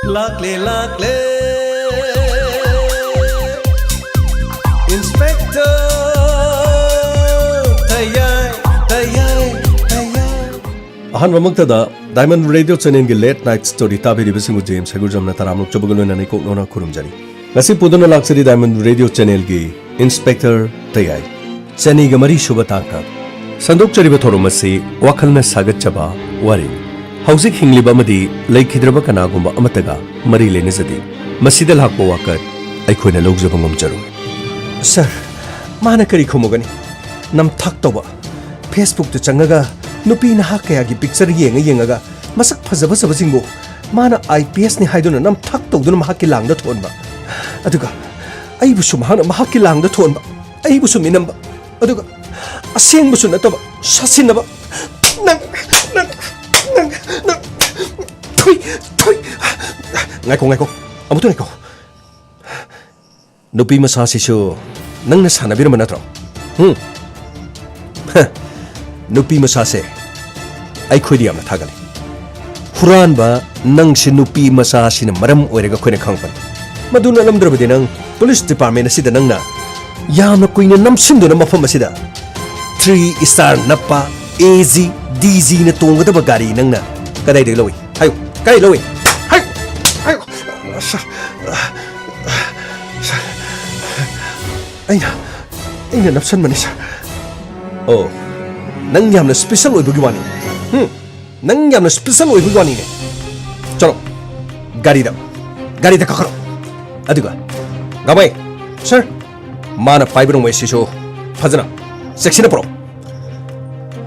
lakle Inspector tayai ahan mamukta da Diamond Radio Channel gi late night story tabi ribisingu James Hagurjamna taramuk chobagulona nei koknona khurumjari ngasi puduna laksari Diamond Radio Channel gi Inspector tayai chani ga mari shuba taka sandok chariba thoromasi wakhalna sagachaba wari Housing hingliba amadi leikidraba kanagumba amataga mari lenizadi masida lakpa wakar aikhoina lawjaba ngamjaru Sir mana kari khomogani nam thak toba Facebook tu changaga nupi na hakaya gi picture yenga masak phajaba sabasingbo mana IPS ni haiduna nam thak toduna mahaki langda thonba aduga aibu sumhana mahaki langda thonba aibu suminamba aduga asengbu sunataba sasinaba nang Ngaiko amutu ngaiko nupi masa sisu nangna sanabira manatro nupi masa se ai khodi amna thagali huran ba nang si nupi masa sina maram oirega khoina khangpan maduna lamdrabadi nang police department asida nangna yamna kuina namsinduna mafam asida 3 star napa AZ DZ na tongada ba gari nangna kadai de lowi hayo kai lowi hayo Aina nafsan manis. Oh, nang yamna special oibugi wani. Nang yamna special oibugi wani ne. Chalo, gari da kakaro. Aduga, gamai, sir. Mana fiber mo isiso, fazana, section pro.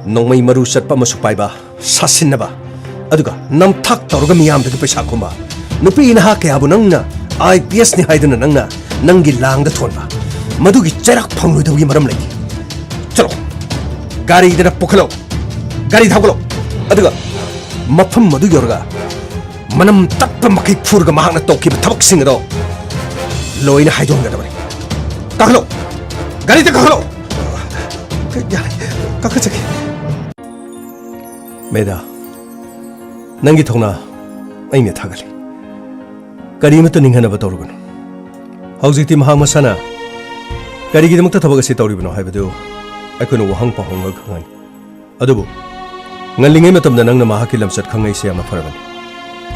Nong may maru sat pa masupay ba, sasin na ba. Aduga, nam tak taruga miyam da kapay sakumba. Nupi inaha kaya abo nang na IPS ni haidun na nang na nanggilang da tuwan ba. Madugi jarak pangloy daw yung maram lagi. Chalo, gari dina pukhalo, gari thawalo. Aduga, mapam madu yorga, manam takpa makipurga mahang na toki ba tabak singa daw. Loy na haidun nga daw. Kakalo, gari da kakalo. Kakachaki. Meda, nangi thongna, ay niya thagali. Gari mo to ninghana ba tawrugan. Hausik ti mahang masana, Karigidamukta tabag asi tawribano haibadu aikono wahang pahonga khangan adubu ngalingay matamda nang namahaki lamsat khangai se ama faraban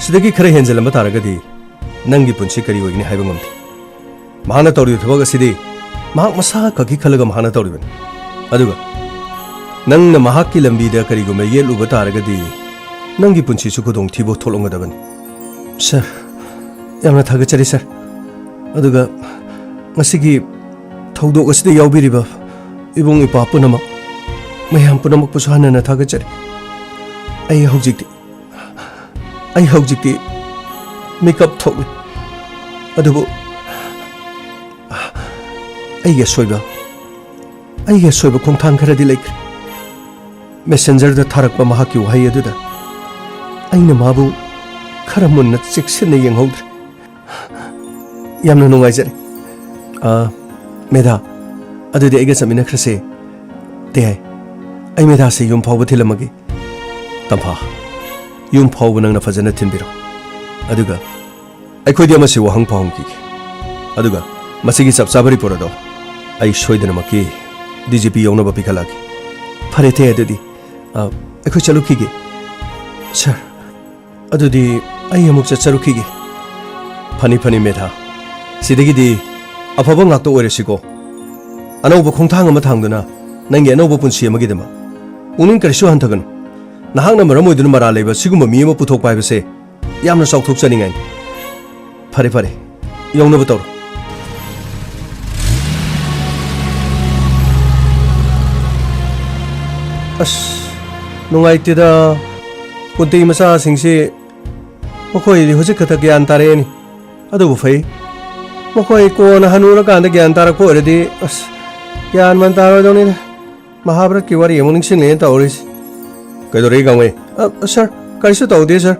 sidagi khare henjelamba taragadi nangi punsi kari oigni haiba ngamti mahana tawri tabag asidi mahak masa kaki khalaga mahana tawriban aduga nang namahaki lambi da kariguma yel uba taragadi nangi punsi su kodong thibo tholongadaban sir yamna thagachari sir aduga ngasigi Tawdok asida yaubiriba ibong ipa punamak mayam punamak pusuhana na thagachari ay haujikti makeup thokli adubu ay soiba khongthang kharadi laikri messenger da tharakpa mahaki wahai aduda aina mabu khara munna chiksina yenghowdre yamna nungaijari Meda, adudi aiga samina khrase te ai meda se yum phawba thilamagi tamha yum phawba nangna fajana thinbiro aduga ai khodi amasi wahang phawng ki aduga masigi sapsabari porado ai soidana maki DGP yongna ba pikhalagi phare the adudi ai khoi chalu ki sir adudi ai amuk charu ki phani meda sidagi di afaba ngakto oiresigo anauba khongthang ama thangduna nangi anauba punsi amagidama unin karisu hanthagan nahangna maramoiduna mara leba siguma mi ama puthok paibase yamna sauthok chaningai phare yongna bator as nungaitida kunti masa singsi makoi hojik kata gyan tareni adubu fai Makoi ko na hanura ka anda gyan tarak po already as gyan man taro daw nila Mahabharat ki wari yamuning sinlayan tauris kaya doon ikaw may sir kariso tao di sir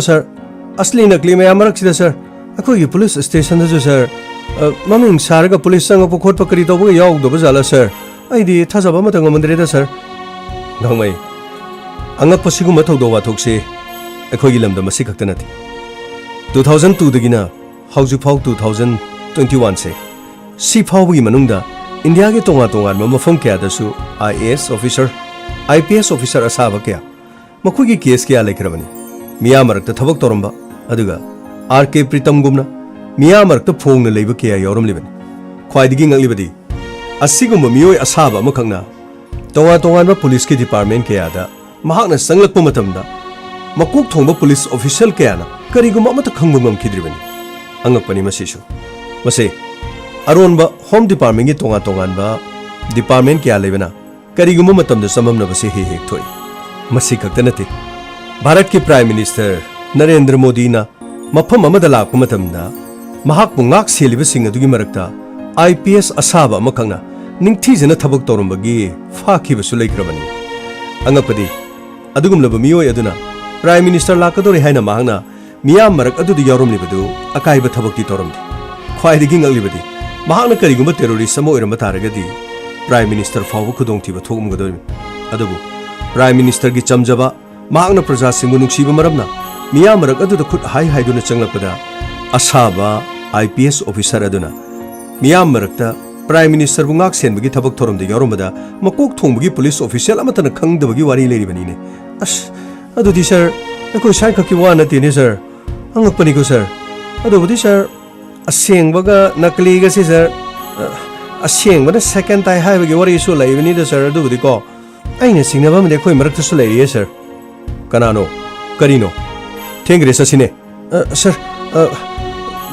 sir asli nakli may amarak sila sir ako yung police station na sir maming saraga police sang apukot pa karito po yaw do ba sala sir ay di tasaba matang amandre da sir ngaw may angak pa siguro mataw do watok si ako yung lamda masikak tanati 2002 दगिना हौजिक फाउ 2021 से सी फाउबगी मनुंगदा India के तोंगा तोंगा मफम क्या दसु IAS officer IPS officer असाब क्या मखुगी case क्या लेखरबनी मिया मरकत थबक तोरंबा अदुगा RK प्रीतम गुमना मिया मरकत Phong न लेब क्या यौरम लिबनी ख्वाइदगी ngaklibadi asigumba miyoi asaba amakhangna tonga tonga police की डिपार्टमेंट के आदा महाकना संगलकप मतमदा मकुक थोंबा पुलिस ऑफिशियल कयाना करिगुम अमत खंगबम ngamkhidribani angakpani masisu mase अरोनबा होम डिपार्टमेंट की तोंगा तोंगानबा डिपार्टमेंट क्या लेबना करिगुम मतमदा सममना बसे हे हेक थोई मसी खक्ता नते भारत के प्राइम मिनिस्टर नरेंद्र मोदी ना मफम अमदा लाक मतमदा महाक पुंगाक सेलिबसिंग अदुगी मरकता IPS असाबा अमखंगना निंगथीजना थबक तौरंबगी फाखिबसु लेख्रबनी अंगपदी अदुगुमलब मियोय अदुना प्राइम मिनिस्टर लाकदोरे हाइना मांगना मियाम मरक अदुदि यारोमलिबदु अकाइब थबकती तौरमदि ख्वाइदगी ngaklibadi महाकना करिगुम टेरोरिस्ट अमा ओइरम तारगदि प्राइम मिनिस्टर फाव खुदोंथिबा थोगमगदोय अदुबु प्राइम मिनिस्टर की चमजबा महाकना प्रजा सिंगु नुक्सिबा मरमना मियाम मरक अदुदा खुद हाइ हाइदुना चंगलपदा असाबा IPS ऑफिसर अदुना मियाम मरकता प्राइम मिनिस्टर बुंगाक सेनबगी थबक थोरमदे यारोमदा मकोक थोंबगी पुलिस ऑफिशियल अमतन खंगदबगी वारी लेरिबनीने अस अदुदि सर अखोय साइ खकी वा नतेने सर अंगकपनी को सर अदुबुदि सर असेंगबगा नकलीगा से सर असेंगबना सेकंड टाइ हाइबगी वारी सु लेइबनी द सर अदुबुदि को आइने सिंगनबा मदे खोय मरकता सु लेरिये सर कनानो करिनो थेंग्रे ससिने सर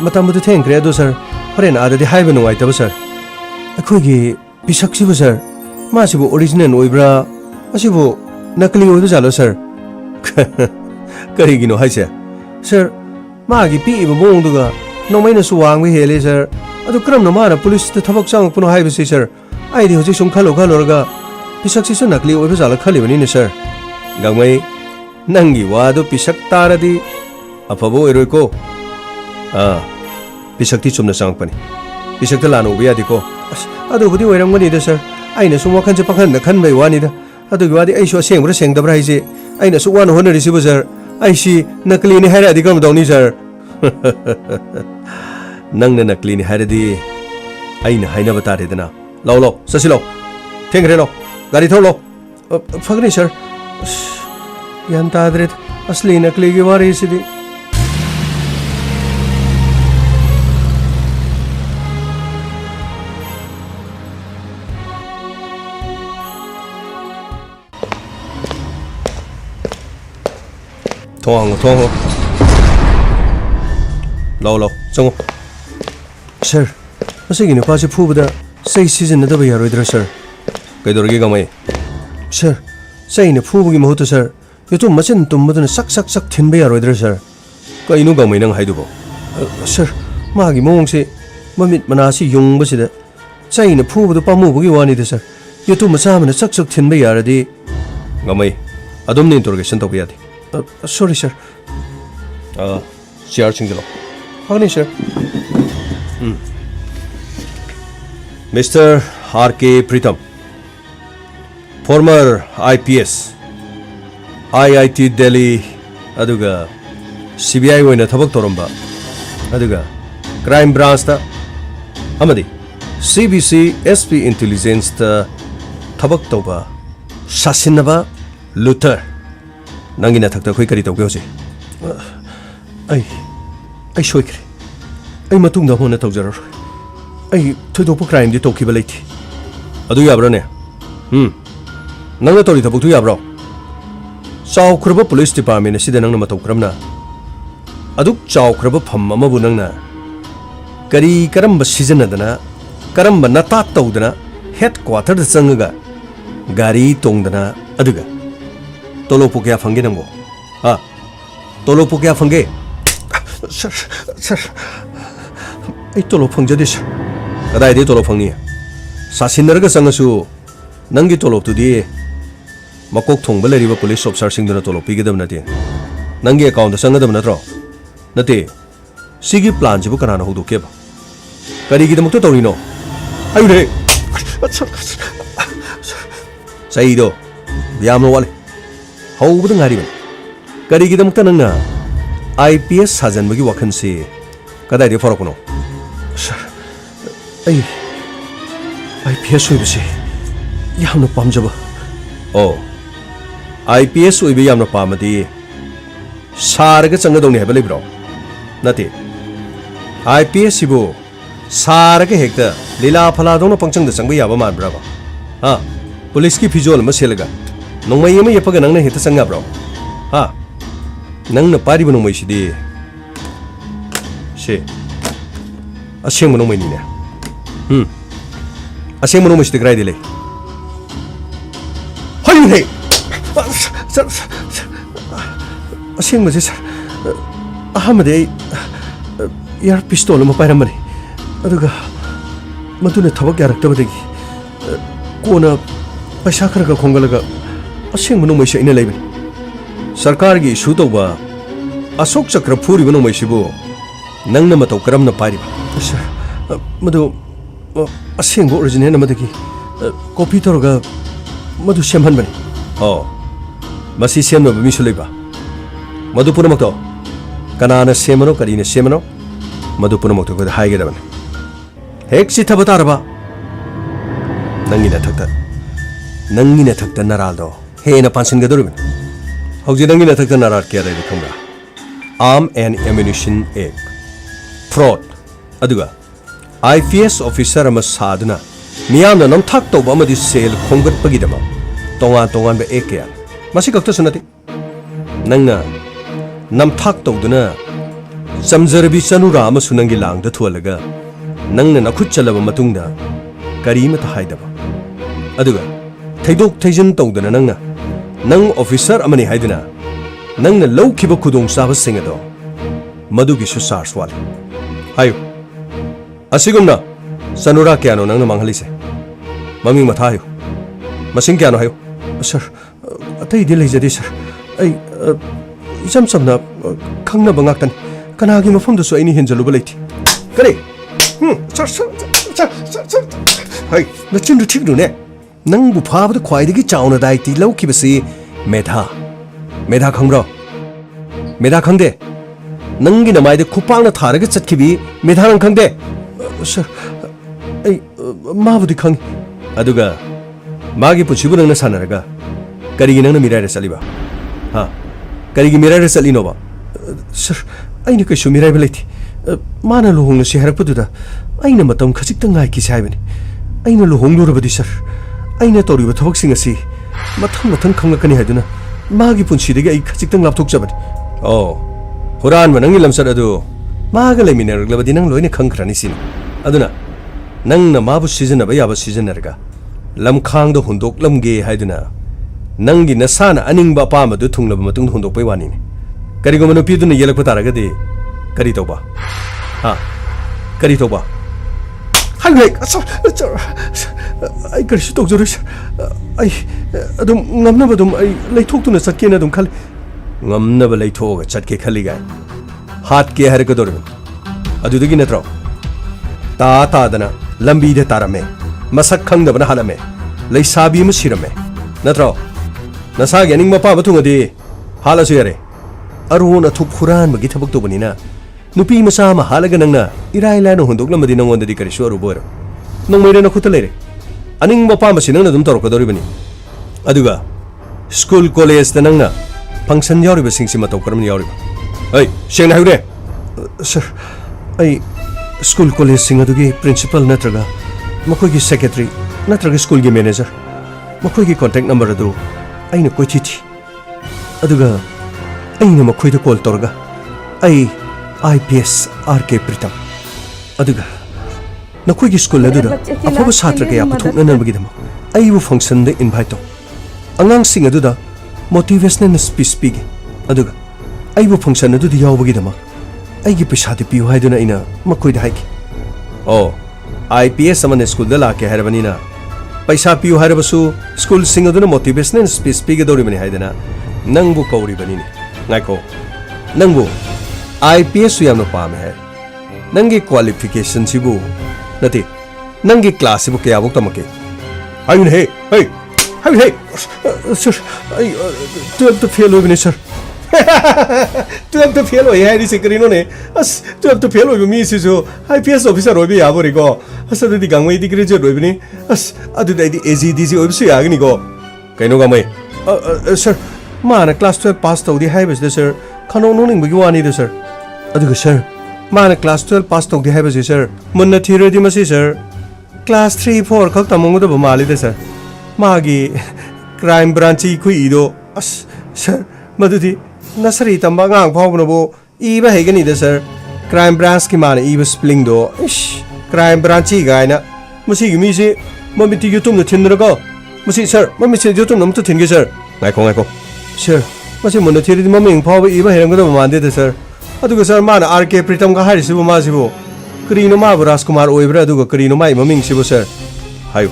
मतमबुदि थेंग्रे अदु सर हरेन आदि हाइब नुवाइतब सर अखोगी पिसक्सिबु सर मासिबु ओरिजिनल ओइब्रा असिबु नकली ओइबु जालो सर करिगिनो हाइसे सर मागी पीइबु मोंदुगा नोंमैनसु वांगबे हेले सर अदु क्रमना माना पुलिस त थबक चांगपुनो हाइबसे सर आइदि होजि सुम खालो खालोरगा पिसक्सिसु नकली ओइबु जालो खलिबनि ने सर गंगमै नंगी वादो पिसक तारदि अफबो ओइरोइको पिसक्ति चुमना चांगपनी पिसक्ता लानो उबे यादिको अदुबुदि ओइरमगनी द सर आइना सुम वखनसे पखन खनबै वानिदा अदुगि वादि आइसु असेंग्रा सेंगदब्रा हाइसे आइना सु वान होनरिसिबु सर आइसि नकलीनि हाइरादि कम दौनी सर नंगना नकलीनि हाइरादि आइना हाइना बतारेदना लाउ लाउ ससि लाउ थेंग्रे लाउ गाड़ी थौ लाउ फगनी सर यान तादरे असली नकली की वारी सिदी थोंगो लाओ लाओ चंगो सर मसिगी नुपासे फुबदा सही सिजनदबा यारोइद्रा सर कैदोरगे गमै सर सहीने फुबगी महूत सर युतु मचिन तुमबदुना सक सक सक थिनबा यारोइद्रा सर कैनु गमै नंग हाइदुबो सर मागी मोंगसे ममित मनासी युंगबसिदा सहीने फुबदु पामुबगी वानिदे सर युतु मसामना सक सक थिनबा यारदि गमै अदुमने इंटरोगेशन तौबा यादे सॉरी सर चेयर चिंगलो हाँ नहीं sir mister RK Pritam former IPS IIT Delhi अदुगा CBI ओइना थबक तोरंबा अदुगा क्राइम ब्रांच ता अमदि CBC SP इंटेलिजेंस ता थबक तौबा सासिनबा लूथर नंगी ना थकता कोई करी तौगे होजे आई सोइख्रे आई मतुंग दा होना तौजरो आई थोइदोप क्राइम दि तौखिबा लैथि अदु याब्राने नंगना तौरि थबुतु याब्रो चावख्रब पुलिस डिपार्टमेंट सिदा नंगना मतौ क्रमना अदु चावख्रब फम अमबु नंगना करी करम सिजनदना करम नता तौदना हेडक्वार्टर द चंगगा गाड़ी तोंगदना अदुगा तोलोपो क्या फंगे नंगो तोलोपो क्या fungi sir sir I तोलो फंगजदे sir कदाइदे तोलो फंगनी सासिनरगा चंगसु नंगी तोलोपतुदि मकोक थोंबा लेरिबा पुलिस ऑफिसर सिंगदना तोलो पिगदब नते नंगी अकाउंट चंगदब नत्रो नते सिगी प्लान जिबु कनाना होदोकेबा करिगिदमक्तो तौरिनो आयुरे सईदो यामनो वाले हौबद ngaरिबन करिगिदमक्ता नंगना IPS साजनबगी वखन से कदाइदे फरकनो सर आई IPS होइबसे यामनो पामजबा ओ IPS होइबे यामनो पामदी सारगा चंगदोंनि हेबा लेब्रो नते IPS सिबो सारगा हेक्ता लीला फलादोंनो पंचंग चंगबा याबा मानब्राबा हा पुलिस की फिजोल म सेलगा नोंमै म यपगा नंगना हेक्ता चंगाब्रो हा नंगना पारिबो नोंमै सिदि से असेंग नोंमै निने असेंग नोंमै सिदि ग्राइदे ले हाय हे सर असेंग मजे सर अहमदे यार पिस्तोल म पाइरमने अदुगा मदुने थबक यारक्तबदगी कोना पैसा खरगा खोंगलगा असेंग नोंमै से इने लेबनि सरकार की इशू तौबा अशोक चक्र फूरीब नोंमै सिबो नंगना मतौ करमना पारिबा सर मदु असेंग ओरिजिनल नमदगी कॉपी तोरगा मधु सेमहनबनी ओ मसी सेमनो मिसु लेबा मधु पुनमक्तो कनाना सेमनो करीना सेमनो मधु पुनमक्तो को हाइगेदबन हेक सिथब तारबा नंगी नथक्ता नरालदो हेना पानसिनगदोरबन हौजे नंगी नथक्ता नराल क्या रे खंगा arm and ammunition act fraud अदुगा IPS ऑफिसर अमा सादुना मियामना नमथाक तौबा अमदि सेल खोंगतपगिदमा तोंगान बे एके मसी कक्ता सुनति नंगना नमथाक तौदुना समजरबी चनुरा अमा सुनंगी लांगद थुअलगा नंगना नखुत चलबा मतुंगदा करीमता हाइदबा अदुगा थैदोक थैजन तौदुना नंग ऑफिसर अमनि हाइदुना नंगना लौखिबा खुदोंग साबा सिंगदो मदुगी सुसार्स वाले हायो असिगुमना सनुरा क्यानो नंगना मांगलिसे ममिंग मथा हायो मसिंग क्यानो हायो सर अतई दि लेजदि सर आई इचम समना खंगना बंगाक्तन कनागी मफमदसु आइनि हेंजलुबा लेथि करे सर हाय नचिन ठीक दुने नंगबु फाबद ख्वाइदगी चाउना दाइति लौखिबसि मेधा खंग्रो मेधा खंगदे नंगी नमाइदे खुपांगना थारगा चटखिबि मेधा नंग खंगदे सर आई माबुदि खंग अदुगा मागी पुछिबु नंगना सानरगा करिगी नंगना मिराइरे चलिबा हा करिगी मिराइरे चलिनोबा सर आइना कैसु मिराइबा लेथि माना लुहोंगना से हरकपदुदा आइना मतम खजिक्तंग गाइकि साइबनि आइना लुहोंगलुरबदि सर आइना तौरिबा थबकसिंग असि मथंग खंगकनि हाइदुना मागी पुन्सिदगी आई खजिक्तंग लापथोकजबनि ओ हुरान नंगी लमसद अदु मागा लेमिनरग्लबदि नंग लोइने खंखरानि सिन अदुना नंगना माबु सिजनबा याबा सिजनरगा लमखांगदो हुंदोक लमगे हाइदुना नंगी नसाना अनिंगबा पामदु थुंगलब मतुंग हुंदोकपै वानिने करिगो मनुपीदुना येलकप तारगदि करि तौबा हा करि तौबा हाइले आई करिसु तौजरो आई अदुम ngamnabadum आई लेथोक्तुना चटकेना अदुम खाली ngamnaba लेथोगा चटके खलिगा हाथ के हरगदोरबन अदुदगी नत्रो तादना लंबी दे तारमे मसक खंगदबना हलमे लैसाबी म सिरमे नत्रो नसागे निंग मपा बथुंगदि हालसु यारे अरुन अथु खुरान बगी थबक तोबनिना नुपी मसा मा हालगा नंगना इराइ लानो हुंदोकलमदि नंगोंददि करिसु अरुबोर नोंमैरे न खुत लेरे अनिंग मपा मसि नंगना दुम तोरकदोरिबनि अदुगा स्कूल कॉलेज द नंगना फंक्शन यावरिबा सिंगसि मतौ करम यावरिबा ऐ सेंग हाइरे सर आई स्कूल कॉलेज सिंग अदुगी प्रिंसिपल नत्रगा मखोगी सेक्रेटरी नत्रगा स्कूल की मैनेजर मखोगी कांटेक्ट नंबर अदु आइना कोइथिथि अदुगा आइना मखोइदा कॉल तोरगा आई IPS RK प्रीतम अदुगा नखोगी स्कूल अदुदा अफबा छात्र कया पुथोकननबगिदम आइबु फंक्शन दे इनवाइट तो अंगांग सिंग अदुदा मोटिवेशनल स्पीच पिगे अदुगा आइबु फंक्शन अदुदि यावबगिदम आइगी पैसादि पियु हाइदुना इना मखोइदा हाइकी ओ IPS अमने स्कूल दा लाके हारबनिना पैसा पियु हारबसु स्कूल सिंग अदुना मोटिवेशनल स्पीच पिगे दोरिबनि हाइदना नंगबु कौरिबनिनि नाइको नंगबु IPS यामनो पामे है नंगी क्वालिफिकेशन सिबु नति नंगी क्लास सिबु कयाबुक तमके हाइन हे सर आई 12th फेल होबने sir 12 to fail hoy hai ri se kari no ne as 12 to fail hoy mi si so IPS officer hoy bi ya bo ri ko as adu di gangmai di graduate hoy bini as adu dai di AGDC hoy su ya gni ko kaino gangmai sir mana class 12 pass tau di hai bes de sir khano no ning bi wani de sir adu sir mana class 12 pass tau di hai bes sir munna thira di masi sir class 3 4 khak tamong da ba mali de sir magi crime branch khu ido as sir madudi nasari tamba ngang phawbno bo iba hegani de sir crime branch ki mane iba spelling do ish crime branch gaina musi gi mi se mami ti youtube na thinra ko musi sir mami se youtube nam to thinge sir ngai ko sir masi mon thiri di mami phawba iba herang do mande de sir aduga sir mana RK Pritam ga hari sibu ma sibu krino ma Rajkumar oibra aduga krino mai maming sibu sir hayo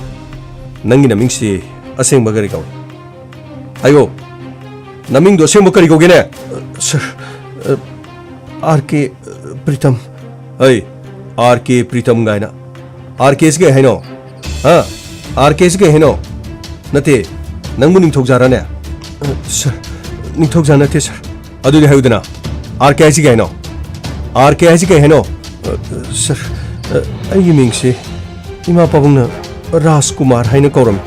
nangi naming si aseng bagari kaw ayo naming do aseng bagari kaw gene sir RK Pritam ay RK Pritam gaina RK is ge haino ha RK is ge haino nate nangbu ning thok jara ne sir ning thok jana te sir adu de hayudana RK is ge haino RK is ge haino sir ay ming si ima pabung na Rajkumar haina kauram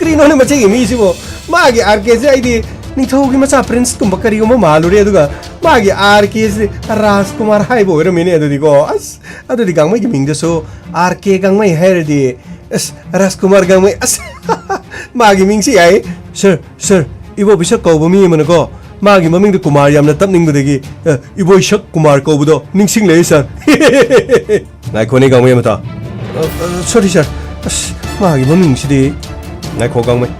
krino ne mache mi sibo magi RK se ai di ning thogi macha prince tum bakari go malure aduga magi RK se Rajkumar hai bo ero mine adu di go as adu di gangmai gi ming de so RK gangmai hair di as Rajkumar gangmai as magi ming si ai sir ibo bisa ko bo mi man ko magi maming de Kumar yamna tapning budagi ibo shak Kumar ko budo ningsing le sir nai khoni gangmai mata sorry sir magi maming si di nai kho gangmai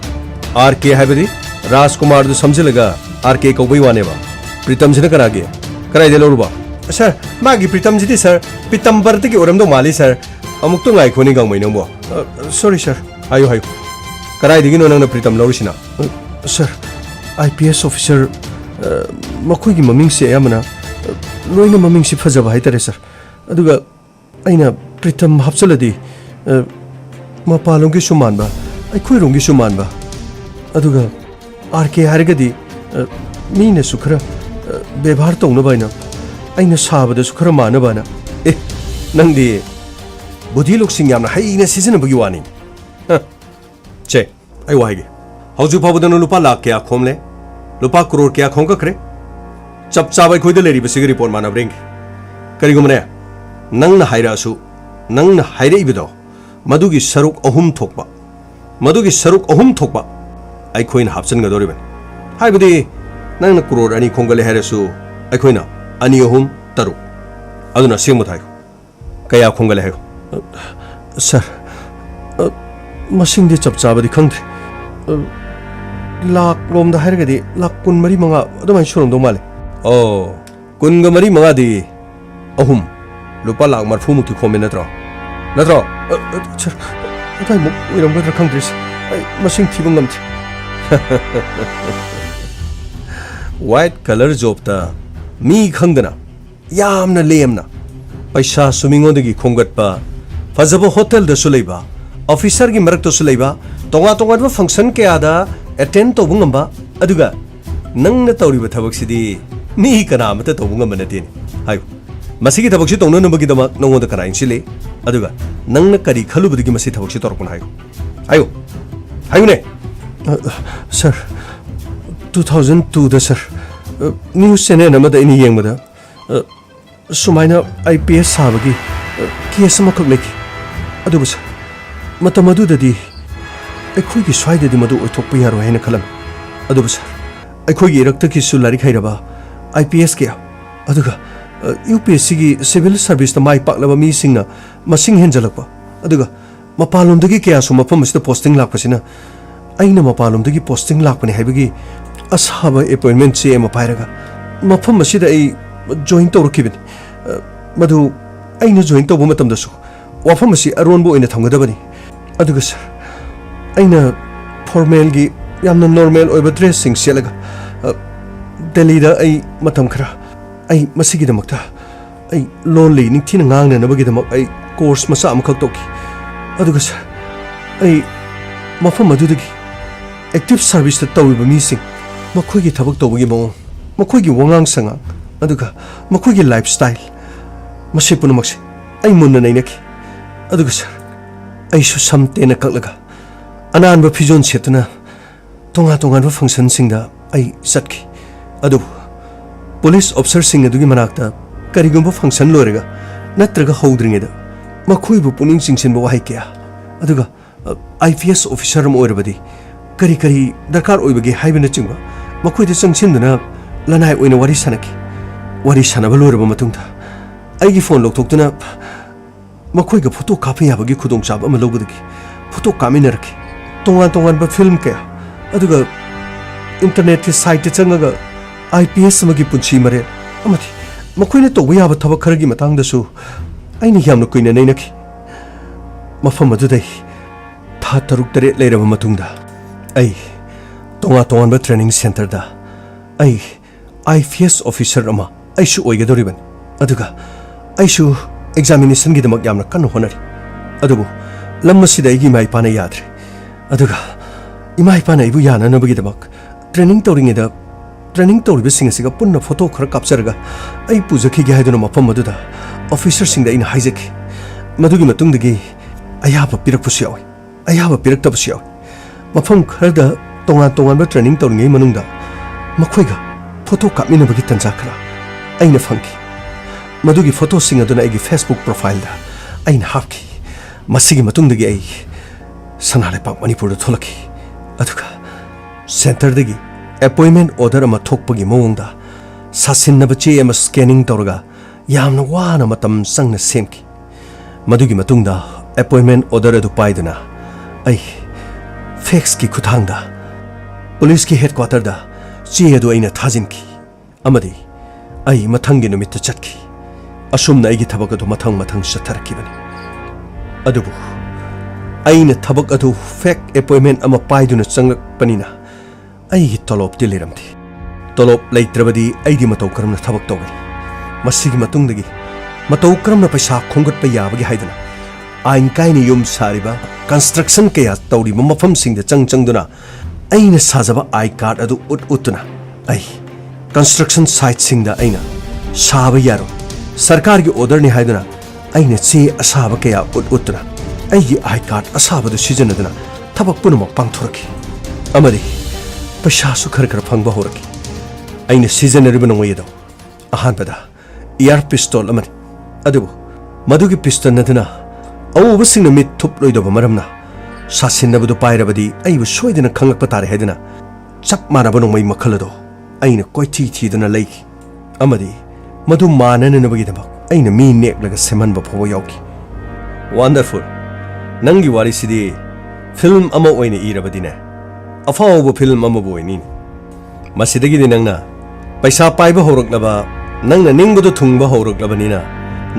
RK haibadi Rajkumar du samjelaga RK ko bai wane ba Pritam jina karage karai de loruba sir magi Pritam jidi sir Pitambar te ki oram do mali sir amuk to ngai khoni gangmai no bo sorry sir hayo karai digi no nang Pritam lorusina sir IPS officer makoi gi maming se amana loina maming si phajaba hai tare sir aduga aina Pritam hapchaladi mapalong gi suman ba ai khoi rong gi suman ba aduga RK harigadi mina sukhra bebhar tong na baina aina sabada sukhra mana bana nangdi budhi lok sing yamna haina season bagi wani che ai wahige hauju phabudanu lupa lakh kya khomle lupa crore kya khomka kre chap chabai khoide leri basigi report mana bring kari gumne nangna haira su nangna haire ibido madugi saruk ahum thokba ai khoina hapsan ga doriben haibudi nangna crore ani khongale hairesu ai khoina ani ahum taru aduna singmu thai kaya khongale hayo sir masing de chap chabadi khangde lak rom da hairgadi lak kun mari manga adumai surom do male kun ga mari manga di ahum lupa lak marfu mukti khomen natro sir atai muk iram ga khangdris masing thibung ngamthi white color job ta mi khangdana yamna lemna paisa sumingo degi khongatpa fazabo hotel da suleiba officer gi marak to suleiba tonga ba function ke ada attend to bungamba aduga nangna tawriba thabak sidi mi kana amata to bungamba na tin hayo masigi thabak si tongna nambagi dama nongoda kana insile aduga nangna kari khalubudigi masi thabak si torpun hayo ne sir 2002 da sir news channel namada ini yengmada sumaina IPS sabagi case ma khak leki aduga sir matamadu dadi akhoi gi swaida di madu othokpa yaro haina khalam aduba sir akhoi gi rakta ki sulari khairaba IPS kya aduga UPSC gi civil service ta mai paklaba mi singna masing henjalakpa aduga mapalom dagi kya su mapam sta posting lakpasina aina mapalom dagi posting lakpani haibagi ashaba appointment che ma pairaga mapam masida ai join tawrukibani madu aina join tawbu matam dasu wafam masi aronbo ina thamgadabani aduga sir aina formal gi yamna normal oiba dressing selaga Delhi da ai matam khara ai masigi damakta ai lonely ningthina ngangna nabagi damak ai course masa amkhak toki aduga sir ai mafam adudagi active service ta tawiba mi sing मखोइगी थबक तौबगी मो मखोइगी वंगांग संगांग अदुगा मखोइगी lifestyle मसे पुनमक्से आई Munna नैनकी अदुगा sir आइसु समतेना कक्लगा अनानबा फिजोन सेतुना तोंगा तोंगानबा function सिंगदा आई सटकी अदु police officer सिंग अदुगी मनाक्ता करिगुंबा function लोरेगा नत्रगा हौद्रिङेदा मखोइबु पुनिंग सिंगसिनबा वाहै क्या अदुगा IPS officer म ओइरबदी करी करी दरकार ओइबगी हाइबना चिंगबा मखोइदा चंगसिनदुना लनाय ओइना वारी सानबा लोरबा मतुंगदा आइगी फोन लौथोक्तुना मखोइगा फोटो कापे याबगी खुदोंचाब अमा लौबदगी फोटो कामिनरकी तोंगान तोंगानबा फिल्म कया अदुगा इंटरनेट की साइट चंगगा IPS अमगी पुंची मरे अमथि मखोइना तौबा याबा थबक खरगी मतंगदसु आइना यामना कुइना नैनकी मफम अदुदै था तरुक तरेट लेरबा मतुंगदा आई तोंगा तोंगानबा ट्रेनिंग सेंटर दा आई IPS ऑफिसर अमा आइसु ओइगदोरिबन अदुगा आइसु एग्जामिनेशन की दमक यामना कन्न होनरी अदुबु लम्मसिदा आइगी माइ पाना याद्रे अदुगा इमा इपाना इबु याननबगी दमक ट्रेनिंग तौरिबसिंग असिगा पुन्ना फोटो खर कापचरगा आई पुजखिगे हाइदुना मफम अदुदा ऑफिसर सिंगदा इन हाइजखि मदुगी मतुंगदगी अयाबा पिरकपुसु यावै अयाबा पिरक्तबसु यावै मफम खरदा तोंगा तोंगानबा ट्रेनिंग तौरिङै मनुंगदा मखोइगा फोटो कापमिनबगी तंजा खरा आइना फंगि मदुगी फोटो सिंग अदुना आइगी फेसबुक प्रोफाइल दा आइना हापखि मसिगी मतुंगदगी आई सनालेपाक मणिपुर थोलखि अदुगा सेंटर दगी अपॉइंटमेंट ऑर्डर अमा थोकपगी मओंगदा सासिन्नबा चे अमा स्कैनिंग तौरगा यामना वाना मतम संगना सेमखि मदुगी मतुंगदा अपॉइंटमेंट ऑर्डर अदु पाइदुना आई फैक्स की खुथांगदा पुलिस की हेडक्वार्टर दा चे अदु आइना थाजिनखि अमदी आई मथंगी नुमित्त चटखि असुमना आइगी थबक अदु मथंग चथरखिबनी अदुबु आइना थबक अदु फेक अपॉइंटमेंट अमा पाइदुना चंगलकपनिना आइगी तलोब दिलेरमथि तलोब लैत्रबदी आइगी मतौ करमना थबक तौगरी मसिगी मतुंगदगी मतौ करमना पैसा खोंगटपा याबगी हाइदुना आइन काइने युम सारिबा कंस्ट्रक्शन कया तौरिबा मफमसिंगदा चंगचंगदुना आइना साजबा आई कार्ड अदु उतुना आई कंस्ट्रक्शन साइट सिंगदा आइना साबा यारो सरकार की ऑर्डर ने हाइदुना आइना चे असाबा कया उतुना आइगी आई कार्ड असाबदु सिजनदुना थबक पुनमक पांगथोरखि अमदी पैसासु खर खर फंगबा होरखि आइना सिजनरिबा नंगयदो अहानबदा एयर पिस्तौल अमनि अदुबु मदुगी पिस्तौल नदुना औबसिंगना मिट थुप लोइदोबा मरमना सासिन्नबदु पाइरबदी आइबु सोइदना खंगलकपा तारे हाइदुना चप मानबा नंगमै मखलदो आइना कोइथि थिदुना लैखि अमदी मदु मानननबगिदमक आइना मी नेक्लगा सेमनबा फोबो यावखि वंडरफुल नंगी वारिसिदी फिल्म अमा ओइना इरबदिने अफावबो फिल्म अमबो ओइनि मसिदगिदि नंगना पैसा पाइबा होरकलबा नंगना निंगबदु थुंगबा होरकलबनिना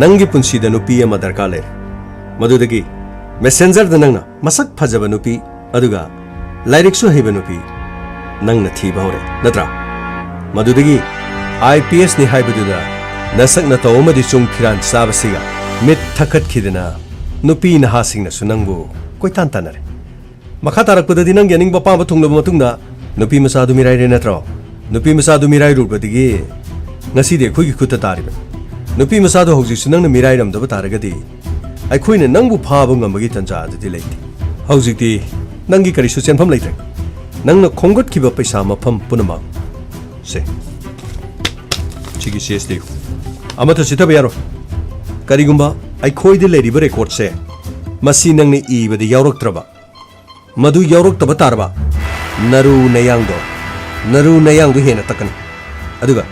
नंगी पुंसीदा नुपी अमा दरकार ले मदुदगी मेसेंजर द नंगना मसक फजबा नुपी अदुगा लाइरिक्सु हेबा नुपी नंगना थीबा होरे नत्रा मदुदगी IPS नि हाइबदुदा नसक न तौमदि चुंग फिरान साबसिगा मिट थकत खिदना नुपी नहासिंगना सुनंगबु कोइतान तानरे मखा तारकपददि नंग यानिंगबा पाबा थुंगलबा मतुंगदा नुपी मसादु मिराइ रे नत्रो नुपी मसादु मिराइ रुबदिगी ngasi खुगी खुता तारिबा नुपी मसादु हौजिसु नंगना मिराइ रमदबा तारगदि अखोइना नंगबु फाबा ngambagi तंजा अदि लेति हौजिकति नंगी करिसु चेनफम लेत्रे नंगना खोंगटखिबा पैसा मफम पुनमा से चिगी सेस देउ अमथ सितबा यारो करिगुंबा अखोइदि लेरिबा रेकॉर्ड से मसी नंगने इबदि यावरक्त्रबा मधु यावरक्तबा तारबा नरु नयांगदो हेना तकन अदुगा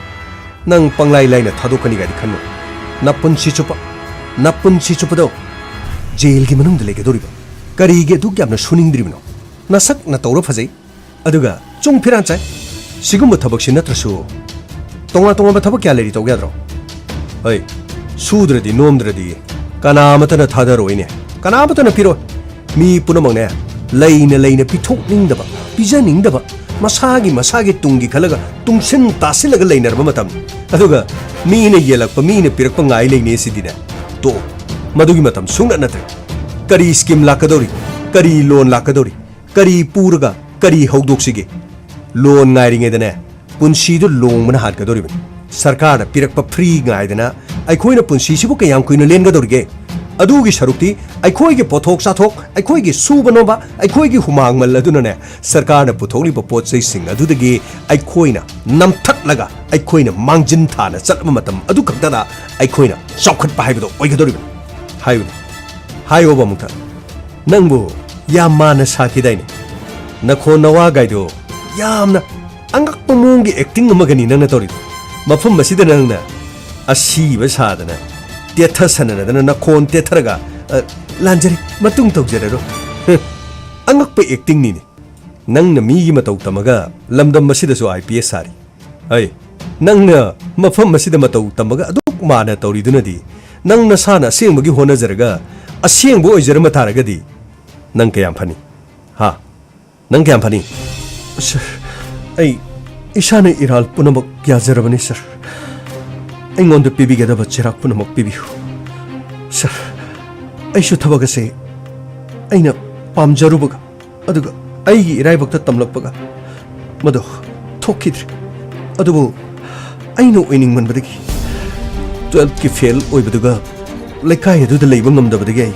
नंग पंगलाई लाइना थादोकनी गादि खन्नु नपुंसी चुपदो जेल की मनुंग लेगदोरिबा करिगे दु यामना सुनिंद्रिबनो नसक न तौर फजै अदुगा चुंग फिरान चाय सिगुम थबकसि नत्रसु तोंगा थबक क्या लेरि तौग्याद्रो ओइ सुद्रदि नोमद्रदि कनामतन थादरोइने कनामतन पिरो मी पुनमंगने लेइने पिथोकनिंगदबा पिजनिंगदबा मसागी तुंगी खलगा तुंगसिन तासिलगा लेनरबा मतम अदुगा मीने येलकपा मीने पिरकपा ngai लेने सिदिने तो मदुगी मतम सुंगना नत्रे करी स्कीम लाकदोरी करी लोन लाकदोरी करी पूरगा करी हौदोक्सिगे loan ngairinge punsi du long mana hat gadori sarkar pirak pa free ngaidana aikoi na punsi sibu kayam kuina len gadorge adu gi sarukti aikoi gi pothok sathok aikoi gi subanoba aikoi gi humang mal aduna ne sarkar na putholi ba pot sei sing adu dagi aikoi na namthak laga aikoi na mangjin thana chatma matam adu khakdana aikoi na chawkhat pa haibo oi gadori hayo ba mukta nangbu yamana sakhidaini nakho nawa gaido yamna angak pamungi acting amagani nangna tori mafum masida nangna asiba sadana tetha sanana dana nakhon tetharaga lanjari matung tawjararo angak pa acting ni nangna mi gi matau tamaga lamdam masida so IPS sari ai nangna mafum masida matau tamaga aduk mana tori dunadi nangna sana sengmagi hona jaraga asengbo oijarama taragadi nang kayam phani ha nang kayam phani sir ai isane iral punamak yajarabani sir aingonda pibigedaba chirak punamak pibihu sir aishu thabagase aina pamjarubaga aduga aigi iraibakta tamlakpaga mado thokidri adubu aino oining manbadagi 12 ki fail oibaduga lekai aduda leiba ngamdabadagi ai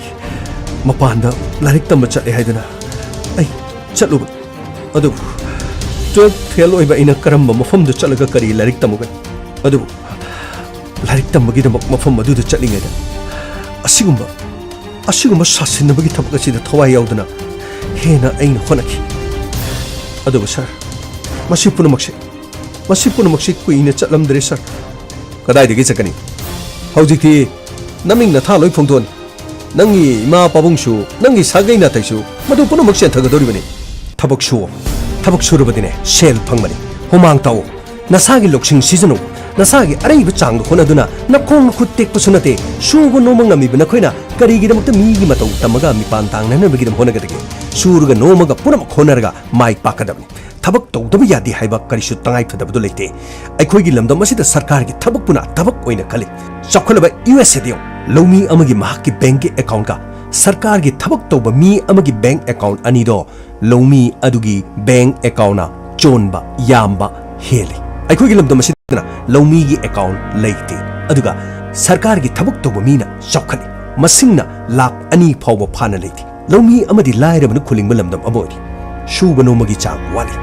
mapanda larik tamba chatle haiduna ai chatluba adubu 12 fail oiba ina karamba mafamdu chatlaga kari larik tamuga adubu larik tambagidamak mafam aduda chatlingaida asigumba sasinabagi thabakasida thawai yauduna hena aina honaki adubu sir masi punamakse kuina chatlamdre sir kadaidagi chakani haujikti naming na thaloi phongton nangi ima pabungsu nangi sagai na taisu madu punamak sen thagadoribani thabak surubadine sel phangmani humang taw nasagi loksing seasonu nasagi araiba chang honaduna nakhong khuttek pusunate sugo nomang nami bina khoina karigidamta migi matau tamaga mipan tangna nabigidam honagadage suruga nomaga punamak honarga mai pakadabni tabak tawdaba yadi haiba karisu tangai phadabdu leite aikhoigi lamdam asida sarkar gi tabak puna tabak oina khali chakholaba USA dio lomi amagi mahaki bank gi account ka sarkar gi tabak tawba mi amagi bank account ani do lomi adugi bank account na chonba yamba heli aikhoigi lamdam asida lomi gi account leite aduga sarkar gi tabak tawba mi na chawkhali masingna lakh ani phawba phana leite lomi amadi lairabna khulingba lamdam amori shuba nomagi chang wali